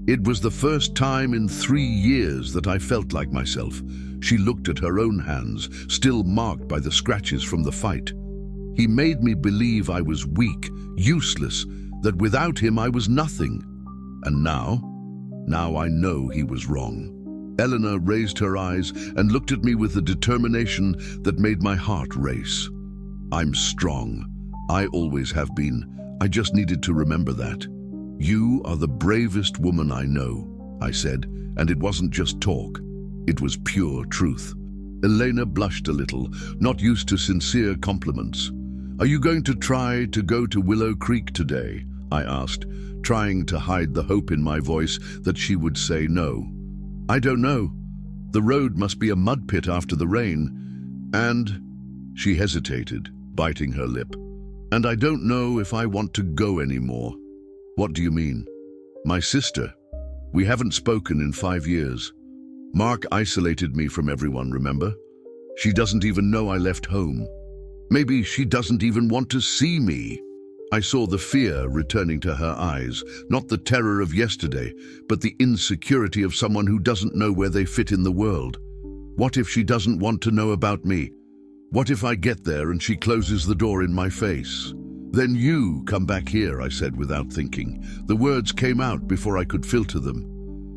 it was the first time in 3 years that I felt like myself. She looked at her own hands, still marked by the scratches from the fight. He made me believe I was weak, useless, that without him I was nothing. And now I know he was wrong. Eleanor raised her eyes and looked at me with a determination that made my heart race. "I'm strong. I always have been. I just needed to remember that." "You are the bravest woman I know," I said, and it wasn't just talk. It was pure truth. Elena blushed a little, not used to sincere compliments. "Are you going to try to go to Willow Creek today?" I asked, trying to hide the hope in my voice that she would say no. "I don't know. The road must be a mud pit after the rain, and—" She hesitated, biting her lip. "And I don't know if I want to go anymore." "What do you mean?" "My sister. We haven't spoken in 5 years. Mark isolated me from everyone, remember? She doesn't even know I left home. Maybe she doesn't even want to see me." I saw the fear returning to her eyes, not the terror of yesterday, but the insecurity of someone who doesn't know where they fit in the world. What if she doesn't want to know about me? What if I get there and she closes the door in my face? "Then you come back here," I said without thinking. The words came out before I could filter them.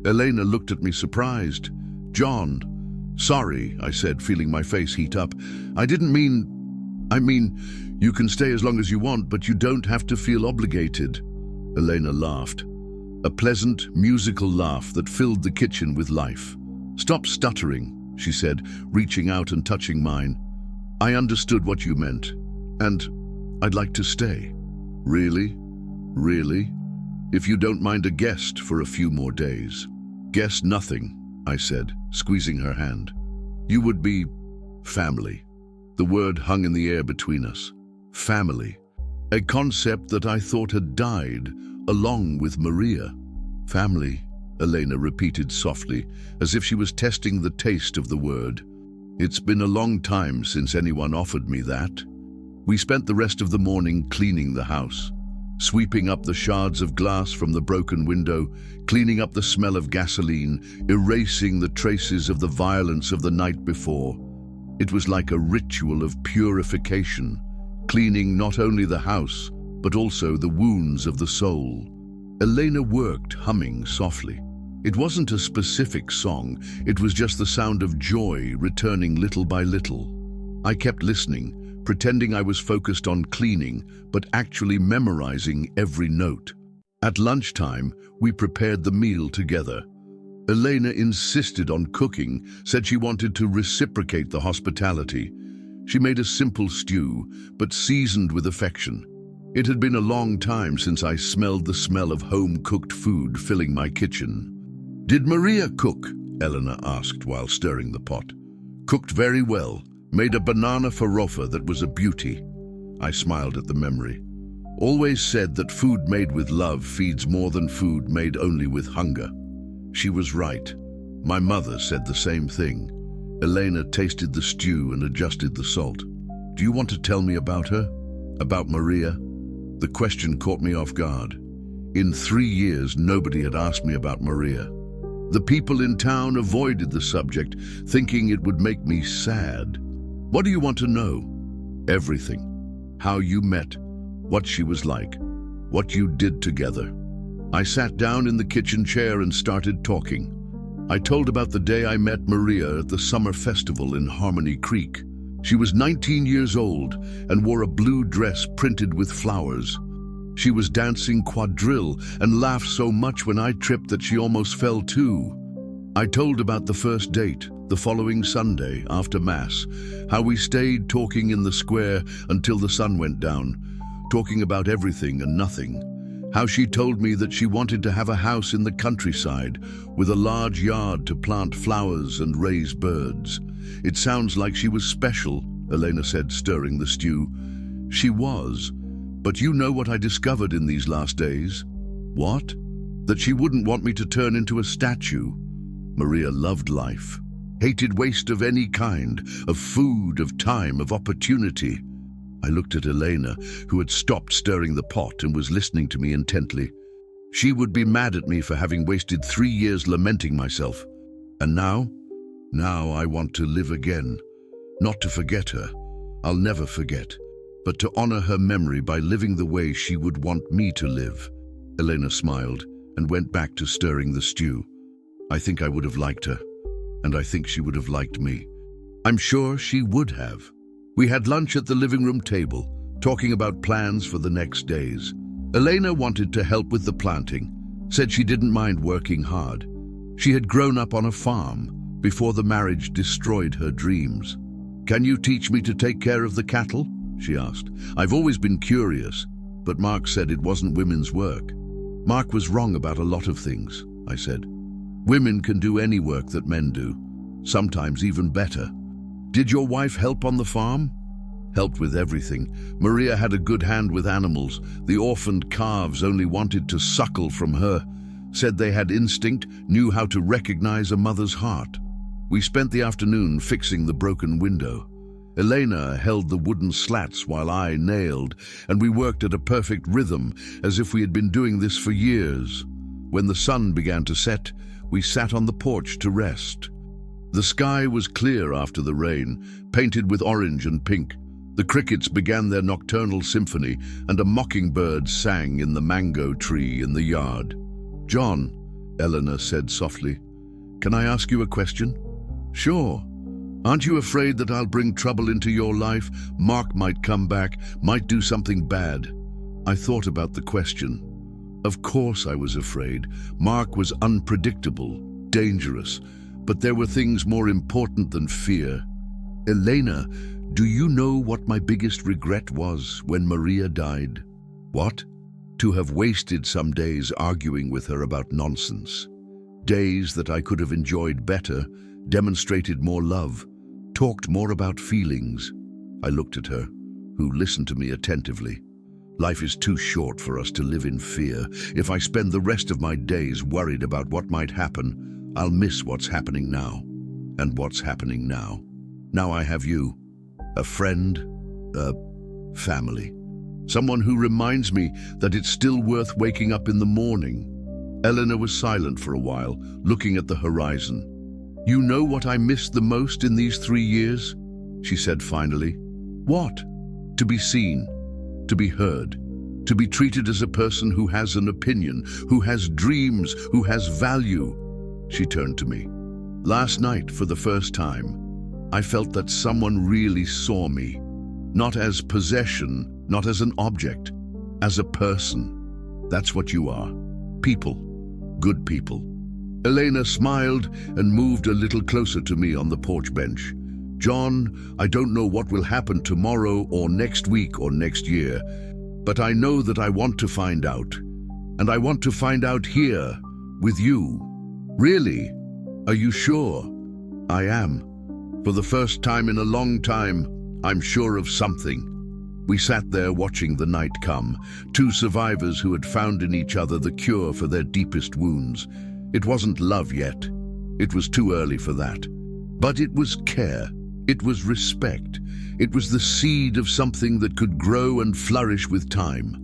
Elena looked at me surprised. "John." "Sorry," I said, feeling my face heat up. "I mean, you can stay as long as you want, but you don't have to feel obligated." Elena laughed. A pleasant, musical laugh that filled the kitchen with life. "Stop stuttering," she said, reaching out and touching mine. "I understood what you meant, and I'd like to stay." "Really? Really? If you don't mind a guest for a few more days." "Guess nothing," I said, squeezing her hand. "You would be family." The word hung in the air between us. Family. A concept that I thought had died, along with Maria. "Family," Elena repeated softly, as if she was testing the taste of the word. "It's been a long time since anyone offered me that." We spent the rest of the morning cleaning the house, sweeping up the shards of glass from the broken window, cleaning up the smell of gasoline, erasing the traces of the violence of the night before. It was like a ritual of purification, cleaning not only the house, but also the wounds of the soul. Elena worked, humming softly. It wasn't a specific song, it was just the sound of joy returning little by little. I kept listening, pretending I was focused on cleaning, but actually memorizing every note. At lunchtime, we prepared the meal together. Elena insisted on cooking, said she wanted to reciprocate the hospitality. She made a simple stew, but seasoned with affection. It had been a long time since I smelled the smell of home-cooked food filling my kitchen. "Did Maria cook?" Eleanor asked while stirring the pot. "Cooked very well. Made a banana farofa that was a beauty." I smiled at the memory. "Always said that food made with love feeds more than food made only with hunger." She was right. My mother said the same thing. Elena tasted the stew and adjusted the salt. "Do you want to tell me about her? About Maria?" The question caught me off guard. In 3 years, nobody had asked me about Maria. The people in town avoided the subject, thinking it would make me sad. What do you want to know? Everything. How you met, what she was like, what you did together. I sat down in the kitchen chair and started talking. I told about the day I met Maria at the summer festival in Harmony Creek. She was 19 years old and wore a blue dress printed with flowers. She was dancing quadrille and laughed so much when I tripped that she almost fell too. I told about the first date, the following Sunday after Mass, how we stayed talking in the square until the sun went down, talking about everything and nothing. How she told me that she wanted to have a house in the countryside with a large yard to plant flowers and raise birds. It sounds like she was special, Elena said, stirring the stew. She was, but you know what I discovered in these last days? What? That she wouldn't want me to turn into a statue. Maria loved life, hated waste of any kind, of food, of time, of opportunity. I looked at Elena, who had stopped stirring the pot and was listening to me intently. She would be mad at me for having wasted 3 years lamenting myself. And now? Now I want to live again. Not to forget her. I'll never forget. But to honor her memory by living the way she would want me to live. Elena smiled and went back to stirring the stew. I think I would have liked her. And I think she would have liked me. I'm sure she would have. We had lunch at the living room table, talking about plans for the next days. Elena wanted to help with the planting, said she didn't mind working hard. She had grown up on a farm before the marriage destroyed her dreams. Can you teach me to take care of the cattle? She asked. I've always been curious, but Mark said it wasn't women's work. Mark was wrong about a lot of things, I said. Women can do any work that men do, sometimes even better. Did your wife help on the farm? Helped with everything. Maria had a good hand with animals. The orphaned calves only wanted to suckle from her. Said they had instinct, knew how to recognize a mother's heart. We spent the afternoon fixing the broken window. Elena held the wooden slats while I nailed, and we worked at a perfect rhythm, as if we had been doing this for years. When the sun began to set, we sat on the porch to rest. The sky was clear after the rain, painted with orange and pink. The crickets began their nocturnal symphony, and a mockingbird sang in the mango tree in the yard. John, Eleanor said softly, can I ask you a question? Sure. Aren't you afraid that I'll bring trouble into your life? Mark might come back, might do something bad. I thought about the question. Of course I was afraid. Mark was unpredictable, dangerous. But there were things more important than fear. Elena, do you know what my biggest regret was when Maria died? What? To have wasted some days arguing with her about nonsense. Days that I could have enjoyed better, demonstrated more love, talked more about feelings. I looked at her, who listened to me attentively. Life is too short for us to live in fear. If I spend the rest of my days worried about what might happen, I'll miss what's happening now. And what's happening now? Now I have you, a friend, a family. Someone who reminds me that it's still worth waking up in the morning. Eleanor was silent for a while, looking at the horizon. You know what I missed the most in these 3 years? She said finally. What? To be seen, to be heard, to be treated as a person who has an opinion, who has dreams, who has value. She turned to me. Last night, for the first time, I felt that someone really saw me. Not as possession, not as an object, as a person. That's what you are. People. Good people. Elena smiled and moved a little closer to me on the porch bench. John, I don't know what will happen tomorrow or next week or next year, but I know that I want to find out. And I want to find out here, with you. Really? Are you sure? I am. For the first time in a long time, I'm sure of something. We sat there watching the night come, two survivors who had found in each other the cure for their deepest wounds. It wasn't love yet. It was too early for that. But it was care. It was respect. It was the seed of something that could grow and flourish with time.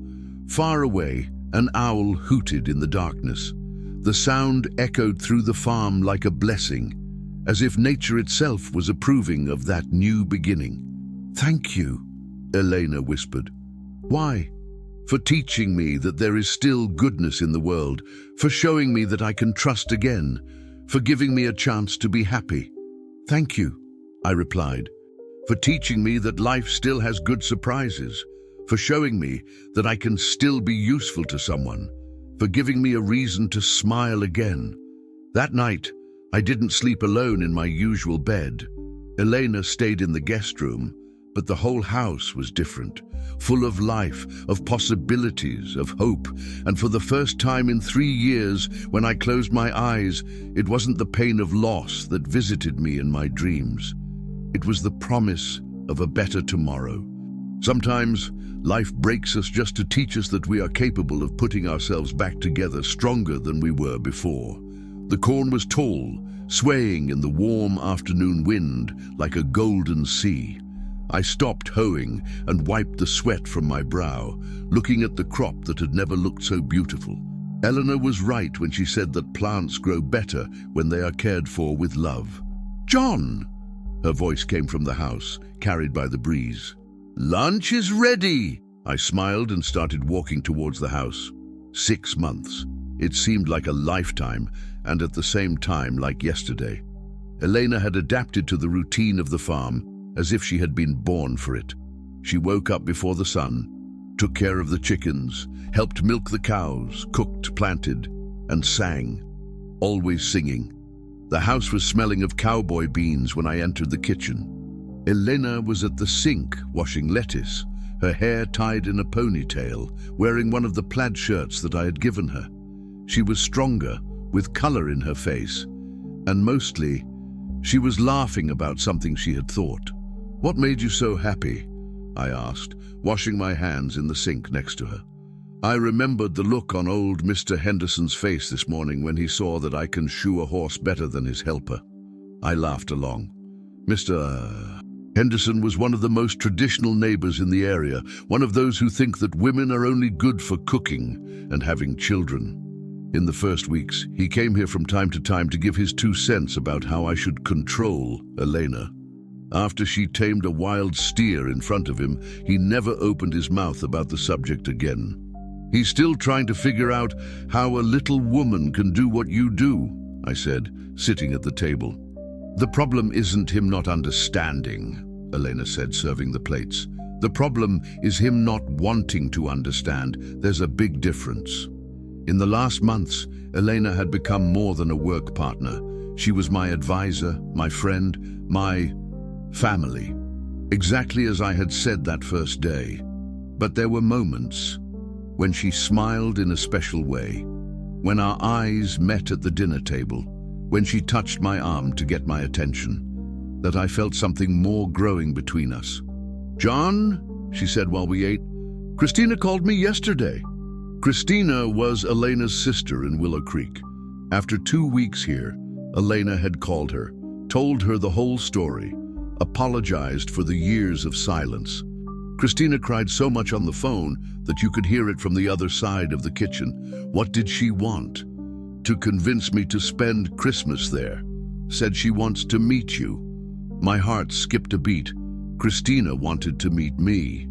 Far away, an owl hooted in the darkness. The sound echoed through the farm like a blessing, as if nature itself was approving of that new beginning. "Thank you," Elena whispered. "Why?" "For teaching me that there is still goodness in the world, for showing me that I can trust again, for giving me a chance to be happy." "Thank you," I replied, "for teaching me that life still has good surprises, for showing me that I can still be useful to someone, for giving me a reason to smile again." That night, I didn't sleep alone in my usual bed. Elena stayed in the guest room, but the whole house was different, full of life, of possibilities, of hope. And for the first time in 3 years, when I closed my eyes, it wasn't the pain of loss that visited me in my dreams. It was the promise of a better tomorrow. Sometimes, life breaks us just to teach us that we are capable of putting ourselves back together stronger than we were before. The corn was tall, swaying in the warm afternoon wind like a golden sea. I stopped hoeing and wiped the sweat from my brow, looking at the crop that had never looked so beautiful. Eleanor was right when she said that plants grow better when they are cared for with love. "John!" Her voice came from the house, carried by the breeze. "Lunch is ready!" I smiled and started walking towards the house. 6 months. It seemed like a lifetime, and at the same time like yesterday. Elena had adapted to the routine of the farm, as if she had been born for it. She woke up before the sun, took care of the chickens, helped milk the cows, cooked, planted, and sang, always singing. The house was smelling of cowboy beans when I entered the kitchen. Elena was at the sink washing lettuce, her hair tied in a ponytail, wearing one of the plaid shirts that I had given her. She was stronger, with color in her face, and mostly, she was laughing about something she had thought. "What made you so happy?" I asked, washing my hands in the sink next to her. I remembered the look on old Mr. Henderson's face this morning when he saw that I can shoe a horse better than his helper. I laughed along. Mr. Henderson was one of the most traditional neighbors in the area, one of those who think that women are only good for cooking and having children. In the first weeks, he came here from time to time to give his 2 cents about how I should control Elena. After she tamed a wild steer in front of him, he never opened his mouth about the subject again. "He's still trying to figure out how a little woman can do what you do," I said, sitting at the table. "The problem isn't him not understanding," Elena said, serving the plates. "The problem is him not wanting to understand. There's a big difference." In the last months, Elena had become more than a work partner. She was my advisor, my friend, my family, exactly as I had said that first day. But there were moments when she smiled in a special way, when our eyes met at the dinner table, when she touched my arm to get my attention, that I felt something more growing between us. "John," she said while we ate, "Christina called me yesterday." Christina was Elena's sister in Willow Creek. After 2 weeks here, Elena had called her, told her the whole story, apologized for the years of silence. Christina cried so much on the phone that you could hear it from the other side of the kitchen. What did she want? To convince me to spend Christmas there. Said she wants to meet you. My heart skipped a beat. Christina wanted to meet me.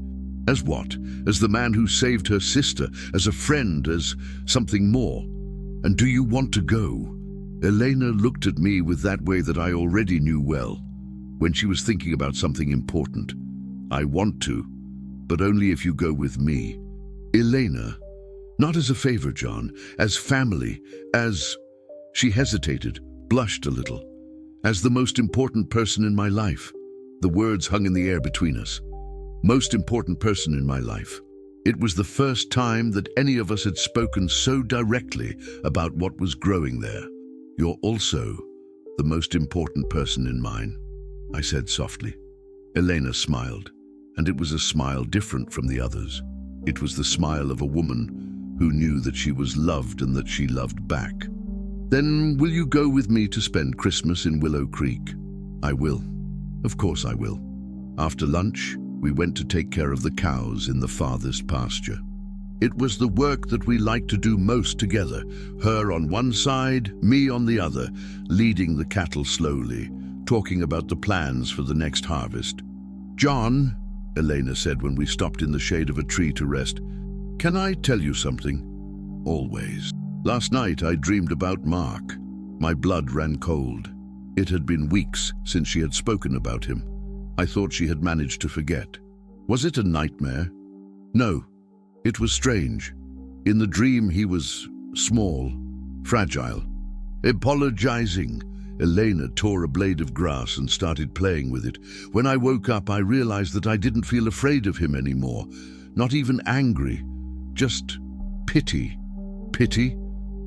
As what? As the man who saved her sister, as a friend, as something more. "And do you want to go?" Elena looked at me with that way that I already knew well, when she was thinking about something important. "I want to, but only if you go with me." "Elena, not as a favor, John, as family, as..." She hesitated, blushed a little. "As the most important person in my life." The words hung in the air between us. Most important person in my life. It was the first time that any of us had spoken so directly about what was growing there. "You're also the most important person in mine," I said softly. Elena smiled, and it was a smile different from the others. It was the smile of a woman who knew that she was loved and that she loved back. "Then will you go with me to spend Christmas in Willow Creek?" "I will. Of course I will." After lunch, we went to take care of the cows in the farthest pasture. It was the work that we liked to do most together, her on one side, me on the other, leading the cattle slowly, talking about the plans for the next harvest. "John," Elena said when we stopped in the shade of a tree to rest, "can I tell you something?" "Always." "Last night I dreamed about Mark." My blood ran cold. It had been weeks since she had spoken about him. I thought she had managed to forget. Was it a nightmare? No. It was strange. In the dream he was small, fragile. Apologizing, Elena tore a blade of grass and started playing with it. When I woke up, I realized that I didn't feel afraid of him anymore. Not even angry. Just pity. Pity?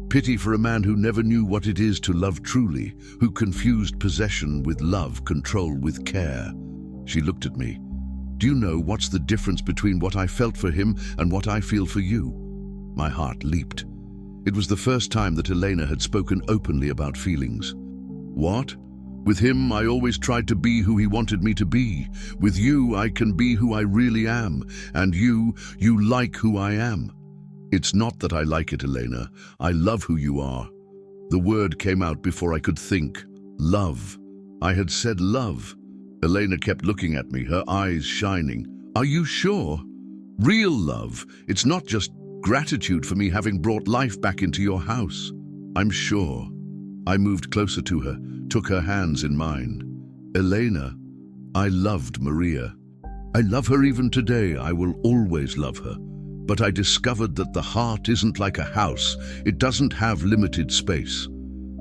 Pity for a man who never knew what it is to love truly, who confused possession with love, control with care. She looked at me. "Do you know what's the difference between what I felt for him and what I feel for you?" My heart leaped. It was the first time that Elena had spoken openly about feelings. "What? With him, I always tried to be who he wanted me to be. With you, I can be who I really am. And you like who I am." "It's not that I like it, Elena. I love who you are." The word came out before I could think. Love. I had said love. Elena kept looking at me, her eyes shining. "Are you sure? Real love. It's not just gratitude for me having brought life back into your house." "I'm sure." I moved closer to her, took her hands in mine. "Elena, I loved Maria. I love her even today. I will always love her. But I discovered that the heart isn't like a house. It doesn't have limited space.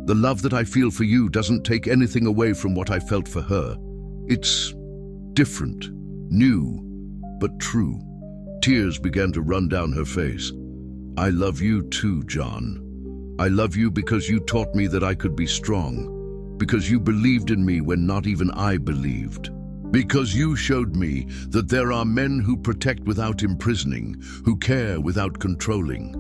The love that I feel for you doesn't take anything away from what I felt for her. It's different, new, but true." Tears began to run down her face. "I love you too, John. I love you because you taught me that I could be strong, because you believed in me when not even I believed. Because you showed me that there are men who protect without imprisoning, who care without controlling."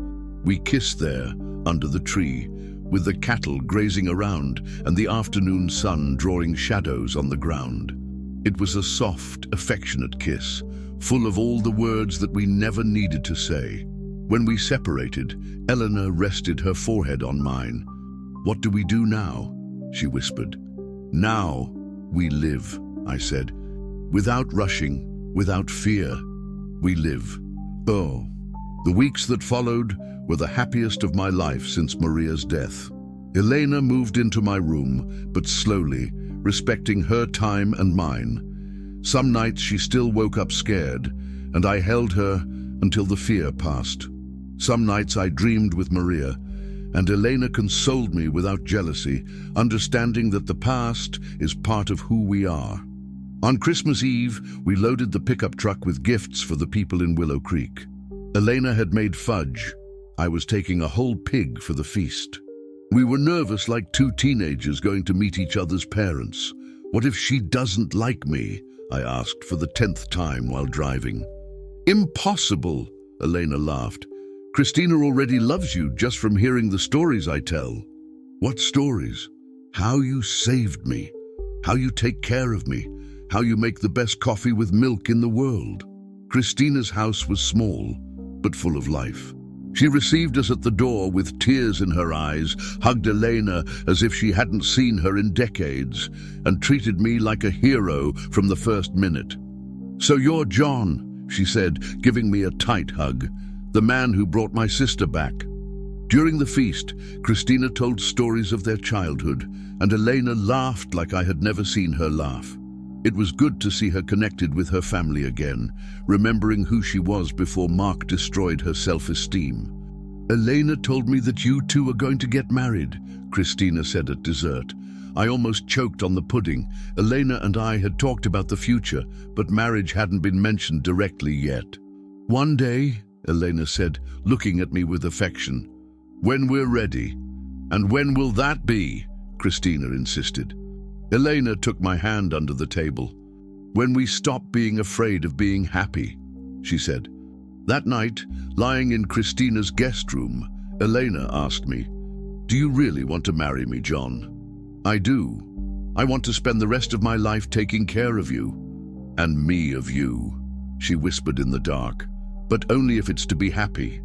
We kissed there, under the tree, with the cattle grazing around and the afternoon sun drawing shadows on the ground. It was a soft, affectionate kiss, full of all the words that we never needed to say. When we separated, Eleanor rested her forehead on mine. "What do we do now?" she whispered. "Now we live," I said. "Without rushing, without fear, we live." Oh, the weeks that followed were the happiest of my life since Maria's death. Elena moved into my room, but slowly, respecting her time and mine. Some nights she still woke up scared, and I held her until the fear passed. Some nights I dreamed with Maria, and Elena consoled me without jealousy, understanding that the past is part of who we are. On Christmas Eve, we loaded the pickup truck with gifts for the people in Willow Creek. Elena had made fudge. I was taking a whole pig for the feast. We were nervous like two teenagers going to meet each other's parents. "What if she doesn't like me?" I asked for the 10th time while driving. "Impossible," Elena laughed. "Christina already loves you just from hearing the stories I tell." "What stories?" "How you saved me, how you take care of me, how you make the best coffee with milk in the world." Christina's house was small, but full of life. She received us at the door with tears in her eyes, hugged Elena as if she hadn't seen her in decades, and treated me like a hero from the first minute. "So you're John," she said, giving me a tight hug, "the man who brought my sister back." During the feast, Christina told stories of their childhood, and Elena laughed like I had never seen her laugh. It was good to see her connected with her family again, remembering who she was before Mark destroyed her self-esteem. "Elena told me that you two are going to get married," Christina said at dessert. I almost choked on the pudding. Elena and I had talked about the future, but marriage hadn't been mentioned directly yet. "One day," Elena said, looking at me with affection. "When we're ready." "And when will that be?" Christina insisted. Elena took my hand under the table. "When we stop being afraid of being happy," she said. That night, lying in Christina's guest room, Elena asked me, "Do you really want to marry me, John?" "I do. I want to spend the rest of my life taking care of you." "And me of you," she whispered in the dark. but only if it's to be happy.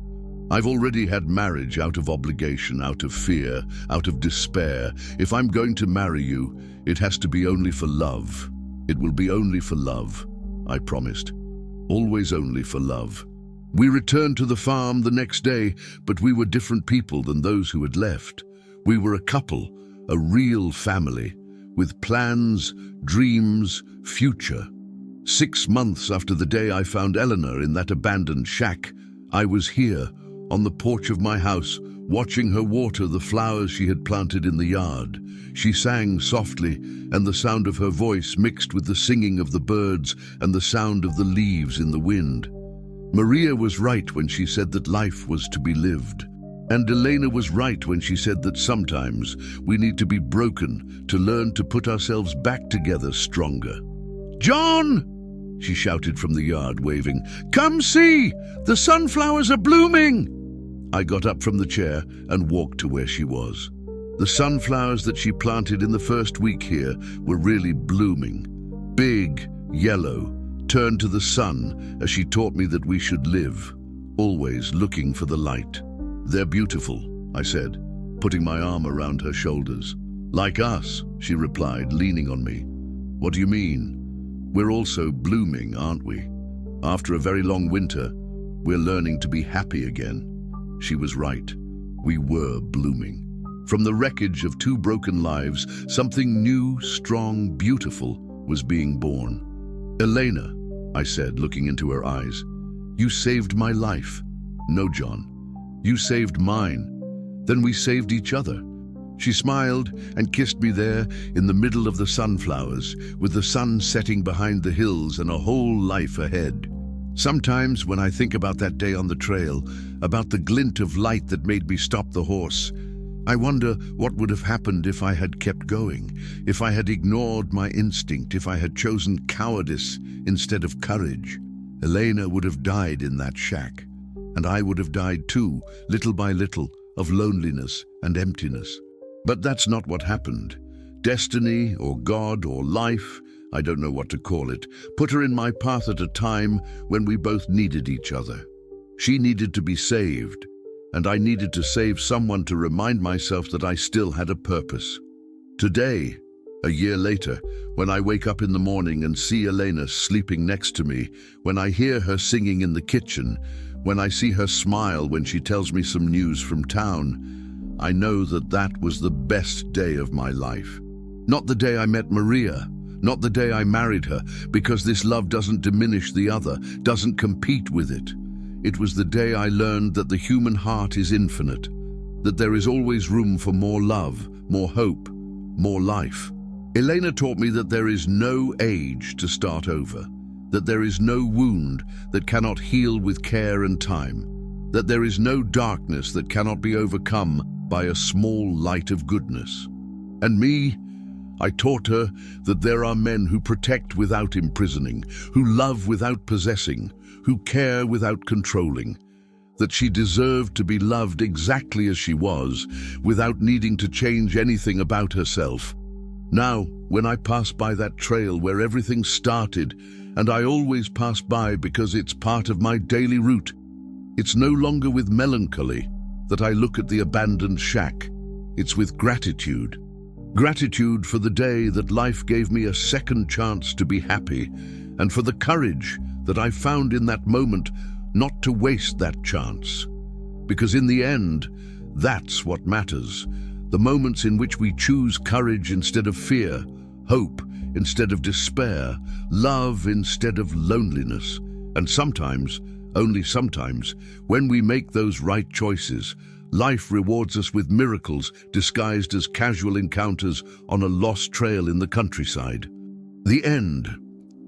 I've already had marriage out of obligation, out of fear, out of despair. If I'm going to marry you, it has to be only for love. It will be only for love, I promised. Always only for love. We returned to the farm the next day, but we were different people than those who had left. We were a couple, a real family, with plans, dreams, future. 6 months after the day I found Eleanor in that abandoned shack, I was here, on the porch of my house, watching her water the flowers she had planted in the yard. She sang softly, and the sound of her voice mixed with the singing of the birds and the sound of the leaves in the wind. Maria was right when she said that life was to be lived. And Elena was right when she said that sometimes we need to be broken to learn to put ourselves back together stronger. "John!" she shouted from the yard, waving. "Come see! The sunflowers are blooming!" I got up from the chair and walked to where she was. The sunflowers that she planted in the first week here were really blooming. Big, yellow, turned to the sun as she taught me that we should live, always looking for the light. "They're beautiful," I said, putting my arm around her shoulders. "Like us," she replied, leaning on me. "What do you mean? We're also blooming, aren't we? After a very long winter, we're learning to be happy again." She was right. We were blooming. From the wreckage of 2 broken lives, something new, strong, beautiful was being born. "Elena," I said, looking into her eyes, "you saved my life." "No, John, you saved mine. Then we saved each other." She smiled and kissed me there in the middle of the sunflowers, with the sun setting behind the hills and a whole life ahead. Sometimes when I think about that day on the trail, about the glint of light that made me stop the horse, I wonder what would have happened if I had kept going, if I had ignored my instinct, if I had chosen cowardice instead of courage. Elena would have died in that shack, and I would have died too, little by little, of loneliness and emptiness. But that's not what happened. Destiny, or God, or life, I don't know what to call it, put her in my path at a time when we both needed each other. She needed to be saved, and I needed to save someone to remind myself that I still had a purpose. Today, a year later, when I wake up in the morning and see Elena sleeping next to me, when I hear her singing in the kitchen, when I see her smile when she tells me some news from town, I know that that was the best day of my life. Not the day I met Maria, not the day I married her, because this love doesn't diminish the other, doesn't compete with it. It was the day I learned that the human heart is infinite, that there is always room for more love, more hope, more life. Elena taught me that there is no age to start over, that there is no wound that cannot heal with care and time, that there is no darkness that cannot be overcome by a small light of goodness. And me, I taught her that there are men who protect without imprisoning, who love without possessing, who care without controlling, that she deserved to be loved exactly as she was, without needing to change anything about herself. Now, when I pass by that trail where everything started, and I always pass by because it's part of my daily route, it's no longer with melancholy that I look at the abandoned shack. It's with gratitude. Gratitude for the day that life gave me a second chance to be happy, and for the courage that I found in that moment not to waste that chance. Because in the end, that's what matters. The moments in which we choose courage instead of fear, hope instead of despair, love instead of loneliness. And sometimes, only sometimes, when we make those right choices, life rewards us with miracles disguised as casual encounters on a lost trail in the countryside. The end.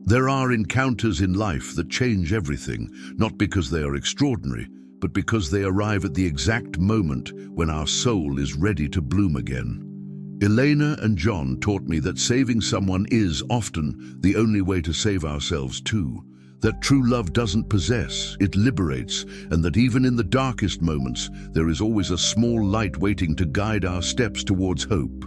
There are encounters in life that change everything, not because they are extraordinary, but because they arrive at the exact moment when our soul is ready to bloom again. Elena and John taught me that saving someone is often the only way to save ourselves too. That true love doesn't possess, it liberates, and that even in the darkest moments, there is always a small light waiting to guide our steps towards hope.